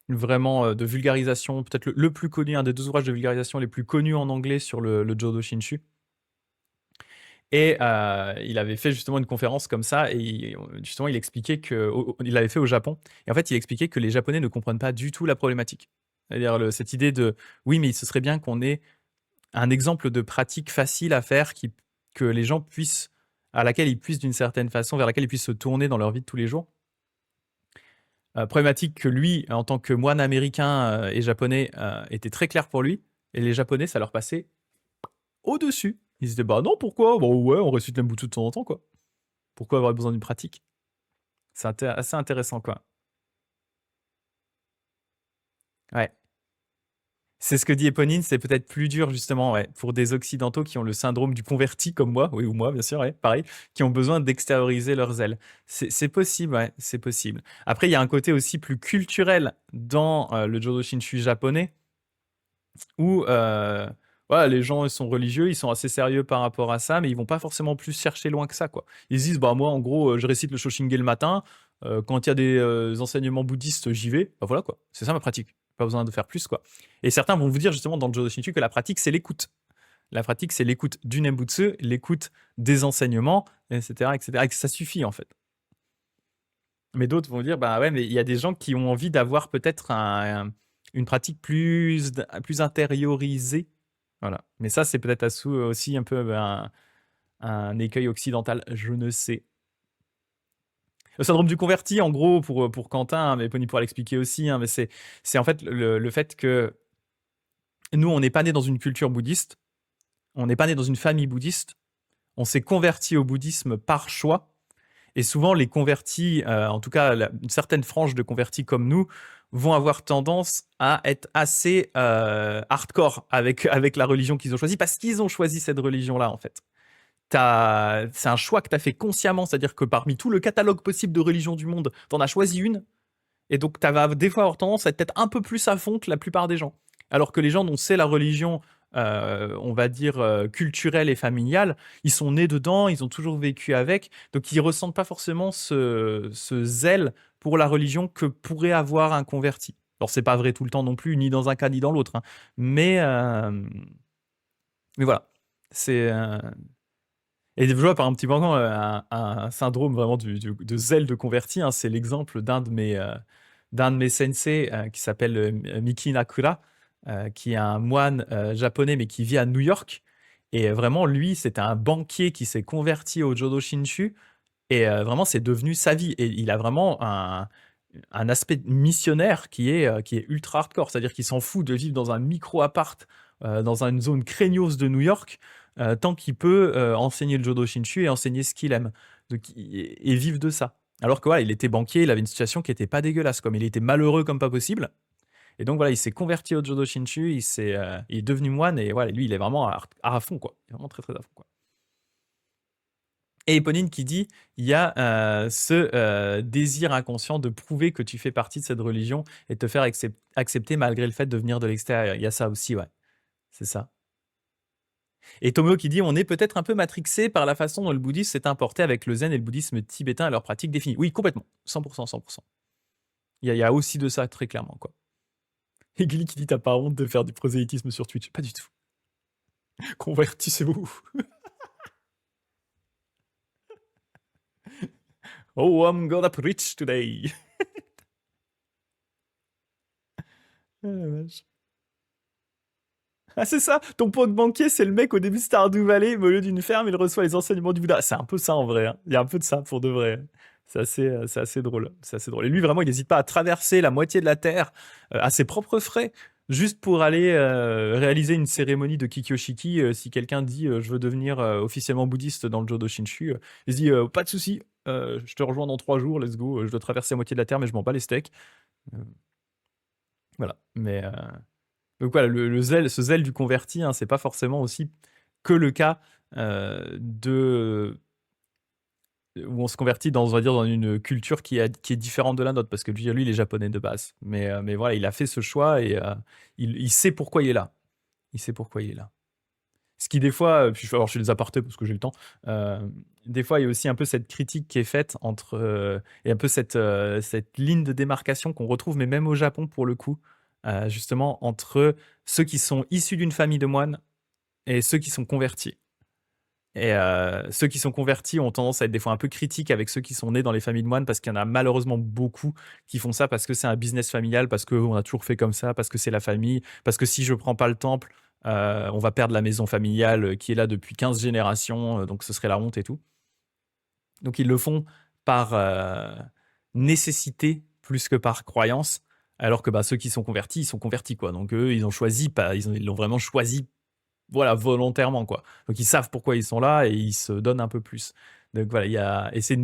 vraiment de vulgarisation, peut-être le plus connu, un des 2 ouvrages de vulgarisation les plus connus en anglais sur le Jodo Shinshu. Et il avait fait justement une conférence comme ça, et justement il expliquait il l'avait fait au Japon, et en fait il expliquait que les Japonais ne comprennent pas du tout la problématique. C'est-à-dire cette idée de oui, mais ce serait bien qu'on ait un exemple de pratique facile à faire que les gens puissent, à laquelle ils puissent d'une certaine façon, vers laquelle ils puissent se tourner dans leur vie de tous les jours. Problématique que lui, en tant que moine américain et japonais, était très clair pour lui, et les Japonais, ça leur passait au-dessus. Ils se disaient bah non, pourquoi? Bon ouais, on récite Nembutsu de temps en temps, quoi. Pourquoi avoir besoin d'une pratique? C'est assez intéressant, quoi. Ouais. C'est ce que dit Eponine, c'est peut-être plus dur justement ouais, pour des occidentaux qui ont le syndrome du converti comme moi, oui ou moi bien sûr, ouais, pareil, qui ont besoin d'extérioriser leurs ailes. C'est possible, ouais, c'est possible. Après, il y a un côté aussi plus culturel dans le Jodo Shinshu japonais, où voilà, les gens ils sont religieux, ils sont assez sérieux par rapport à ça, mais ils vont pas forcément plus chercher loin que ça, quoi. Ils se disent, bah moi en gros, je récite le Shoshinge le matin, quand il y a des enseignements bouddhistes, j'y vais, bah voilà quoi, c'est ça ma pratique. Pas besoin de faire plus, quoi. Et certains vont vous dire justement dans le Jodo Shinshu que la pratique, c'est l'écoute. La pratique, c'est l'écoute du Nembutsu, l'écoute des enseignements, etc., etc. Et que ça suffit, en fait. Mais d'autres vont dire, bah ouais, mais il y a des gens qui ont envie d'avoir peut-être une pratique plus intériorisée. Voilà. Mais ça, c'est peut-être aussi un peu un écueil occidental, je ne sais. Le syndrome du converti, en gros, pour Quentin, hein, mais Pony pourra l'expliquer aussi, hein, mais c'est en fait le fait que nous, on n'est pas né dans une culture bouddhiste, on n'est pas né dans une famille bouddhiste, on s'est converti au bouddhisme par choix. Et souvent, les convertis, en tout cas, une certaine frange de convertis comme nous, vont avoir tendance à être assez hardcore avec la religion qu'ils ont choisie, parce qu'ils ont choisi cette religion-là, en fait. C'est un choix que tu as fait consciemment, c'est-à-dire que parmi tout le catalogue possible de religions du monde, tu en as choisi une, et donc tu vas des fois avoir tendance à être peut-être un peu plus à fond que la plupart des gens. Alors que les gens dont c'est la religion, on va dire, culturelle et familiale, ils sont nés dedans, ils ont toujours vécu avec, donc ils ressentent pas forcément ce zèle pour la religion que pourrait avoir un converti. Alors c'est pas vrai tout le temps non plus, ni dans un cas ni dans l'autre, hein. Mais voilà. C'est... Et je vois par un petit peu encore un syndrome vraiment de zèle de converti, hein. C'est l'exemple d'un de mes sensei qui s'appelle Miki Nakura, qui est un moine japonais mais qui vit à New York. Et vraiment, lui, c'était un banquier qui s'est converti au Jodo Shinshu. Et vraiment, c'est devenu sa vie. Et il a vraiment un aspect missionnaire qui est ultra hardcore. C'est-à-dire qu'il s'en fout de vivre dans un micro-appart, dans une zone craignos de New York, tant qu'il peut enseigner le Jodo Shinshu et enseigner ce qu'il aime. Et vivre de ça. Alors que voilà, il était banquier, il avait une situation qui était pas dégueulasse, comme il était malheureux comme pas possible. Et donc voilà, il s'est converti au Jodo Shinshu, il est devenu moine, et voilà, lui, il est vraiment à fond, quoi. Il est vraiment très très à fond, quoi. Et Eponine qui dit, il y a ce désir inconscient de prouver que tu fais partie de cette religion et de te faire accepter malgré le fait de venir de l'extérieur. Il y a ça aussi, ouais. C'est ça. Et Tomeo qui dit, on est peut-être un peu matrixé par la façon dont le bouddhisme s'est importé avec le zen et le bouddhisme tibétain et leurs pratiques définies. Oui, complètement. 100%, 100%. Il y a aussi de ça, très clairement, quoi. Et Gilly qui dit, t'as pas honte de faire du prosélytisme sur Twitch? Pas du tout. Convertissez-vous. Oh, I'm gonna preach today. Ah, la vache. Ah, c'est ça, ton pote banquier, c'est le mec au début de Stardew Valley, mais au lieu d'une ferme, il reçoit les enseignements du Bouddha. C'est un peu ça en vrai, hein. Il y a un peu de ça pour de vrai. C'est assez drôle. C'est assez drôle. Et lui, vraiment, il n'hésite pas à traverser la moitié de la Terre à ses propres frais, juste pour aller réaliser une cérémonie de Kikyoshiki. Si quelqu'un dit je veux devenir officiellement bouddhiste dans le Jodo Shinshu, il se dit pas de souci, je te rejoins dans 3 jours, let's go. Je dois traverser la moitié de la Terre, mais je m'en bats les steaks. Euh, voilà. Mais. Donc voilà, ce zèle du converti, hein, c'est pas forcément aussi que le cas où on se convertit dans, on va dire, dans une culture qui est différente de la nôtre, parce que lui, il est japonais de base. Mais voilà, il a fait ce choix et il sait pourquoi il est là. Il sait pourquoi il est là. Ce qui, des fois, puis alors je fais des apartés parce que j'ai le temps, des fois, il y a aussi un peu cette critique qui est faite entre, et un peu cette ligne de démarcation qu'on retrouve, mais même au Japon pour le coup, justement, entre ceux qui sont issus d'une famille de moines et ceux qui sont convertis. Et ceux qui sont convertis ont tendance à être des fois un peu critiques avec ceux qui sont nés dans les familles de moines, parce qu'il y en a malheureusement beaucoup qui font ça parce que c'est un business familial, parce qu'on a toujours fait comme ça, parce que c'est la famille, parce que si je prends pas le temple, on va perdre la maison familiale qui est là depuis 15 générations, donc ce serait la honte et tout. Donc ils le font par nécessité plus que par croyance, alors que bah, ceux qui sont convertis, ils sont convertis, quoi. Donc eux, ils ont choisi, pas, ils l'ont vraiment choisi, voilà, volontairement, quoi. Donc ils savent pourquoi ils sont là et ils se donnent un peu plus. Donc voilà, et c'est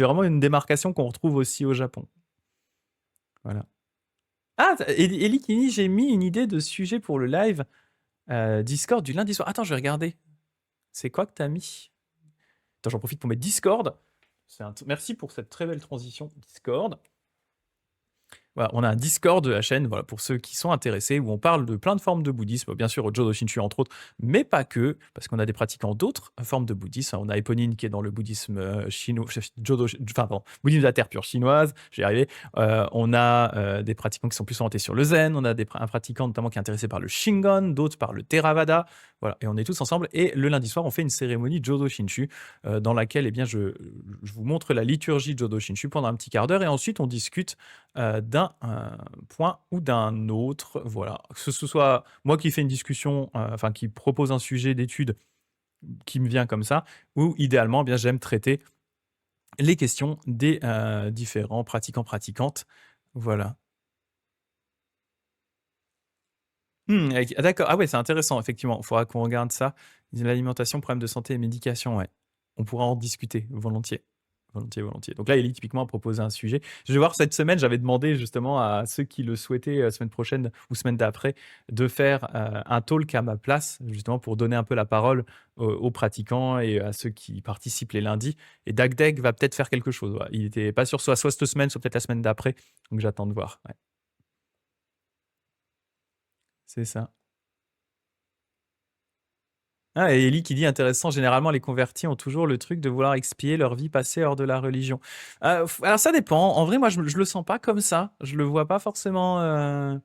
vraiment une démarcation qu'on retrouve aussi au Japon. Voilà. Ah, Eli Kini, j'ai mis une idée de sujet pour le live Discord du lundi soir. Attends, je vais regarder. C'est quoi que t'as mis? Attends, j'en profite pour mettre Discord. Merci pour cette très belle transition Discord. Voilà, on a un Discord de la chaîne, voilà, pour ceux qui sont intéressés, où on parle de plein de formes de bouddhisme, bien sûr, au Jodo Shinshu entre autres, mais pas que, parce qu'on a des pratiquants d'autres formes de bouddhisme. On a Eponine qui est dans le bouddhisme chinois, bouddhisme de la terre pure chinoise, j'y arrivé. On a des pratiquants qui sont plus orientés sur le zen, on a un pratiquant notamment qui est intéressé par le Shingon, d'autres par le Theravada, voilà, et on est tous ensemble. Et le lundi soir, on fait une cérémonie Jodo Shinshu, dans laquelle, eh bien, je vous montre la liturgie Jodo Shinshu pendant un petit quart d'heure, et ensuite on discute d'un point ou d'un autre, voilà. Que ce soit moi qui fais une discussion, enfin qui propose un sujet d'étude qui me vient comme ça, ou idéalement, eh bien j'aime traiter les questions des différents pratiquants, pratiquantes. Voilà. D'accord. Ah ouais, c'est intéressant, effectivement. Il faudra qu'on regarde ça. L'alimentation, problème de santé et médication, ouais. On pourra en discuter volontiers. Volontiers, volontiers. Donc là, Ellie, typiquement, a proposé un sujet. Je vais voir cette semaine, j'avais demandé justement à ceux qui le souhaitaient, semaine prochaine ou semaine d'après, de faire un talk à ma place, justement pour donner un peu la parole aux pratiquants et à ceux qui participent les lundis. Et Dagdeg va peut-être faire quelque chose. Ouais. Il était pas sûr, soit cette semaine, soit peut-être la semaine d'après. Donc j'attends de voir. Ouais. C'est ça. Ah, et Ellie qui dit intéressant, généralement les convertis ont toujours le truc de vouloir expier leur vie passée hors de la religion. Alors ça dépend. En vrai, moi je le sens pas comme ça. Je le vois pas forcément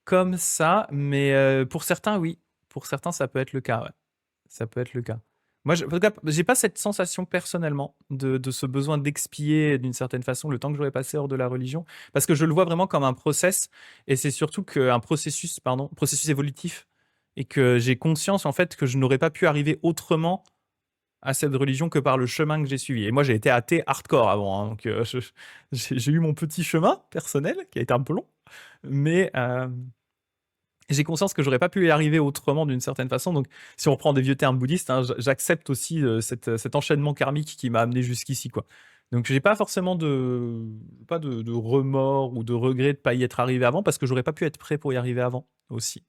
comme ça, mais pour certains, oui. Pour certains, ça peut être le cas. Ouais. Ça peut être le cas. Moi, en tout cas, j'ai pas cette sensation personnellement de ce besoin d'expier d'une certaine façon le temps que j'aurais passé hors de la religion, parce que je le vois vraiment comme un process, et c'est surtout qu'un processus, pardon, processus évolutif, et que j'ai conscience en fait que je n'aurais pas pu arriver autrement à cette religion que par le chemin que j'ai suivi. Et moi, j'ai été athée hardcore avant, hein, donc j'ai eu mon petit chemin personnel qui a été un peu long, mais j'ai conscience que j'aurais pas pu y arriver autrement d'une certaine façon. Donc, si on reprend des vieux termes bouddhistes, hein, j'accepte aussi cet enchaînement karmique qui m'a amené jusqu'ici, quoi. Donc, j'ai pas forcément de remords ou de regret de pas y être arrivé avant, parce que j'aurais pas pu être prêt pour y arriver avant aussi.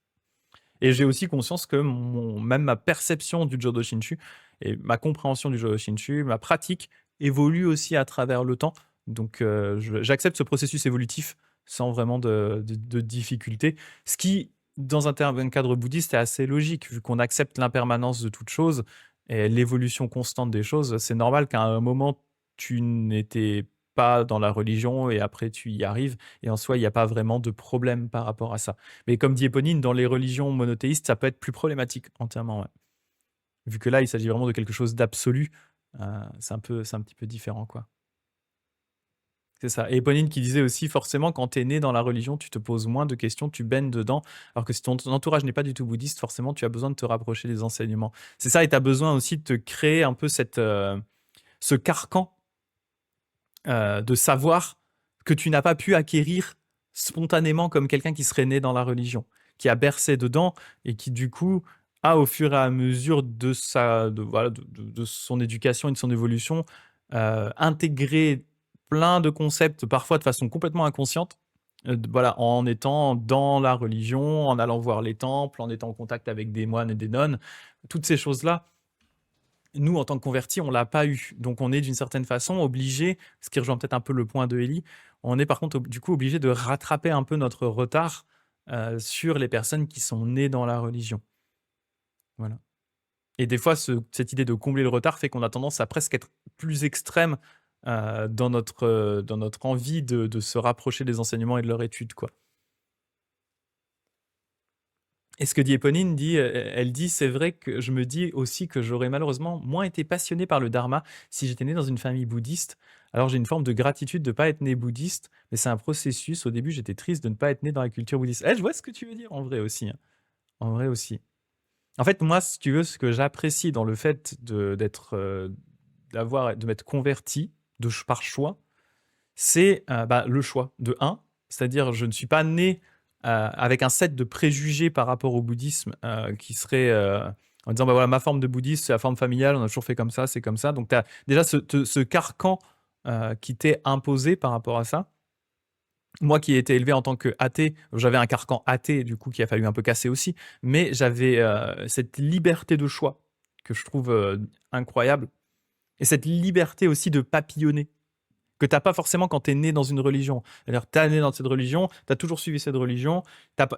Et j'ai aussi conscience que même ma perception du Jodo Shinshu et ma compréhension du Jodo Shinshu, ma pratique évolue aussi à travers le temps. Donc, j'accepte ce processus évolutif sans vraiment de difficulté. Ce qui, dans un cadre bouddhiste, est assez logique, vu qu'on accepte l'impermanence de toute chose et l'évolution constante des choses. C'est normal qu'à un moment, tu n'étais pas dans la religion et après tu y arrives. Et en soi, il n'y a pas vraiment de problème par rapport à ça. Mais comme dit Éponine, dans les religions monothéistes, ça peut être plus problématique entièrement. Ouais. Vu que là, il s'agit vraiment de quelque chose d'absolu, c'est un petit peu différent, quoi. C'est ça. Et Éponine qui disait aussi, forcément, quand tu es né dans la religion, tu te poses moins de questions, tu baignes dedans. Alors que si ton entourage n'est pas du tout bouddhiste, forcément, tu as besoin de te rapprocher des enseignements. C'est ça, et tu as besoin aussi de te créer un peu ce carcan de savoir que tu n'as pas pu acquérir spontanément comme quelqu'un qui serait né dans la religion, qui a bercé dedans et qui du coup a au fur et à mesure de son éducation et de son évolution intégré plein de concepts, parfois de façon complètement inconsciente, voilà, en étant dans la religion, en allant voir les temples, en étant en contact avec des moines et des nonnes, toutes ces choses-là. Nous, en tant que convertis, on l'a pas eu. Donc, on est d'une certaine façon obligé, ce qui rejoint peut-être un peu le point de Ellie, on est par contre du coup obligé de rattraper un peu notre retard sur les personnes qui sont nées dans la religion. Voilà. Et des fois, cette idée de combler le retard fait qu'on a tendance à presque être plus extrême dans notre envie de se rapprocher des enseignements et de leur étude, quoi. Et ce que dit Éponine, elle dit, c'est vrai que je me dis aussi que j'aurais malheureusement moins été passionné par le dharma si j'étais né dans une famille bouddhiste. Alors j'ai une forme de gratitude de ne pas être né bouddhiste, mais c'est un processus. Au début, j'étais triste de ne pas être né dans la culture bouddhiste. Je vois ce que tu veux dire en vrai aussi, hein. En vrai aussi. En fait, moi, si tu veux, ce que j'apprécie dans le fait de m'être converti par choix, c'est le choix de un, c'est-à-dire je ne suis pas né avec un set de préjugés par rapport au bouddhisme qui serait en disant voilà, ma forme de bouddhisme, c'est la forme familiale, on a toujours fait comme ça, c'est comme ça. Donc tu as déjà ce carcan qui t'est imposé par rapport à ça. Moi qui ai été élevé en tant que athée, j'avais un carcan athée du coup qui a fallu un peu casser aussi, mais j'avais cette liberté de choix que je trouve incroyable, et cette liberté aussi de papillonner. que t'as pas forcément quand t'es né dans une religion. C'est-à-dire, t'es né dans cette religion, t'as toujours suivi cette religion,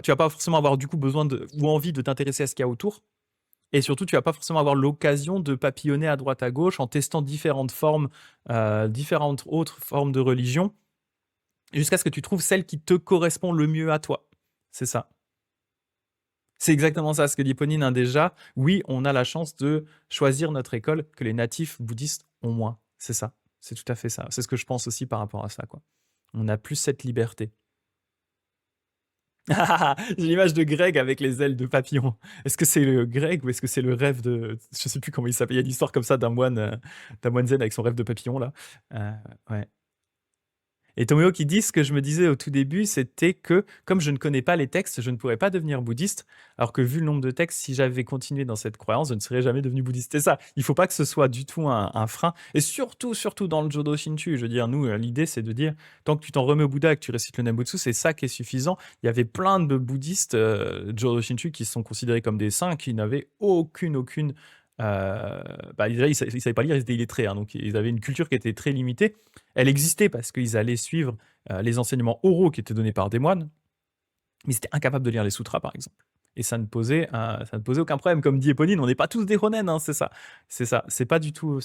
tu vas pas forcément avoir du coup besoin ou envie de t'intéresser à ce qu'il y a autour. Et surtout, tu vas pas forcément avoir l'occasion de papillonner à droite à gauche en testant différentes formes, différentes autres formes de religion, jusqu'à ce que tu trouves celle qui te correspond le mieux à toi. C'est ça. C'est exactement ça ce que dit Ponine, hein, déjà. Oui, on a la chance de choisir notre école que les natifs bouddhistes ont moins. C'est ça. C'est tout à fait ça. C'est ce que je pense aussi par rapport à ça, quoi. On a plus cette liberté. J'ai l'image de Greg avec les ailes de papillon. Est-ce que c'est le Greg ou est-ce que c'est le rêve de... Je sais plus comment il s'appelle. Il y a une histoire comme ça d'un moine zen avec son rêve de papillon, là. Ouais. Et Tomeo qui dit ce que je me disais au tout début, c'était que comme je ne connais pas les textes, je ne pourrais pas devenir bouddhiste, alors que vu le nombre de textes, si j'avais continué dans cette croyance, je ne serais jamais devenu bouddhiste. C'est ça, il faut pas que ce soit du tout un frein, et surtout dans le Jodo Shinshu, je veux dire, nous, l'idée c'est de dire, tant que tu t'en remets au Bouddha et que tu récites le Nembutsu, c'est ça qui est suffisant. Il y avait plein de bouddhistes Jodo Shinshu qui sont considérés comme des saints, qui n'avaient aucune déjà, ils savaient pas lire, ils étaient illettrés, hein, donc ils avaient une culture qui était très limitée. Elle existait parce qu'ils allaient suivre les enseignements oraux qui étaient donnés par des moines, mais ils étaient incapables de lire les sutras, par exemple. Et ça ne posait aucun problème. Comme dit Éponine, on n'est pas tous des ronen, hein, c'est ça. C'est ça. C'est pas du tout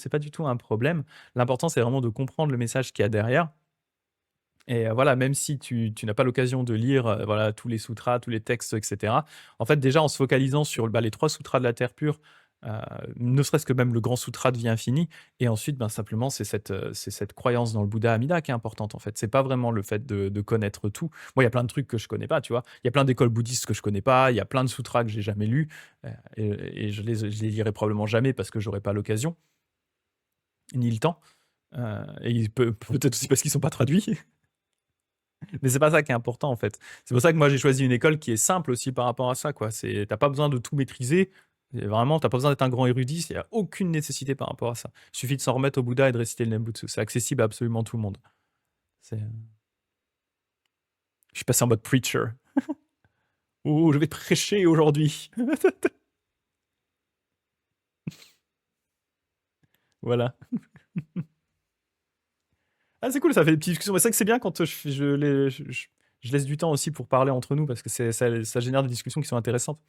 un problème. L'important, c'est vraiment de comprendre le message qu'il y a derrière. Et voilà, même si tu n'as pas l'occasion de lire voilà, tous les sutras, tous les textes, etc. En fait, déjà, en se focalisant sur les 3 sutras de la Terre pure, ne serait-ce que même le grand sutra de vie infinie, et ensuite, simplement, c'est cette croyance dans le Bouddha Amida qui est importante, en fait. C'est pas vraiment le fait de connaître tout. Moi, il y a plein de trucs que je connais pas, tu vois. Il y a plein d'écoles bouddhistes que je connais pas, il y a plein de sutras que j'ai jamais lus, et je les lirai probablement jamais parce que j'aurai pas l'occasion, ni le temps. Et peut-être aussi parce qu'ils sont pas traduits. Mais c'est pas ça qui est important en fait. C'est pour ça que moi j'ai choisi une école qui est simple aussi par rapport à ça, quoi. T'as pas besoin de tout maîtriser. Vraiment, t'as pas besoin d'être un grand érudit. Il n'y a aucune nécessité par rapport à ça. Il suffit de s'en remettre au Bouddha et de réciter le Nembutsu. C'est accessible à absolument tout le monde. Je suis passé en mode preacher. Oh, je vais prêcher aujourd'hui. Voilà. Ah, c'est cool, ça fait des petites discussions. Mais c'est vrai que c'est bien quand je laisse du temps aussi pour parler entre nous parce que ça génère des discussions qui sont intéressantes.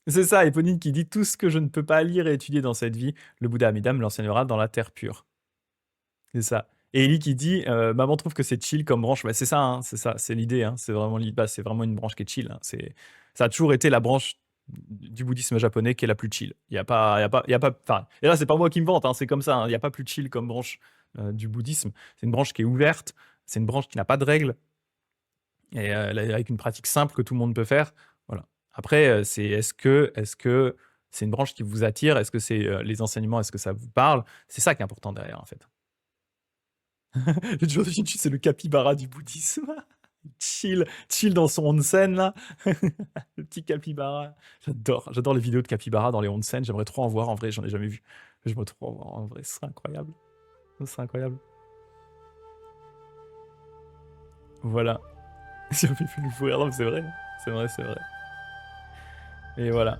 C'est ça, Éponine qui dit tout ce que je ne peux pas lire et étudier dans cette vie, le Bouddha Amida me l'enseignera dans la terre pure. C'est ça. Et Ellie qui dit maman trouve que c'est chill comme branche. Bah, c'est ça, hein, c'est ça, c'est l'idée. Hein, c'est vraiment une branche qui est chill. Hein, ça a toujours été la branche du bouddhisme japonais qui est la plus chill. Il y a pas, il y a pas, il y a pas. Enfin, et là c'est pas moi qui me vante, hein, c'est comme ça. Hein, il n'y a pas plus chill comme branche du bouddhisme. C'est une branche qui est ouverte. C'est une branche qui n'a pas de règles et avec une pratique simple que tout le monde peut faire. Voilà. Après, est-ce que c'est une branche qui vous attire? Est-ce que c'est les enseignements? Est-ce que ça vous parle? C'est ça qui est important derrière, en fait. Le Jodo Shinshu, c'est le capybara du bouddhisme. Chill dans son onsen, là. Le petit capybara. J'adore les vidéos de capybara dans les onsen. J'aimerais trop en voir, en vrai, j'en ai jamais vu. J'aimerais trop en voir, en vrai, ce serait incroyable. Ce serait incroyable. Voilà. J'avais pu le voir, non, mais c'est vrai. C'est vrai. Et voilà.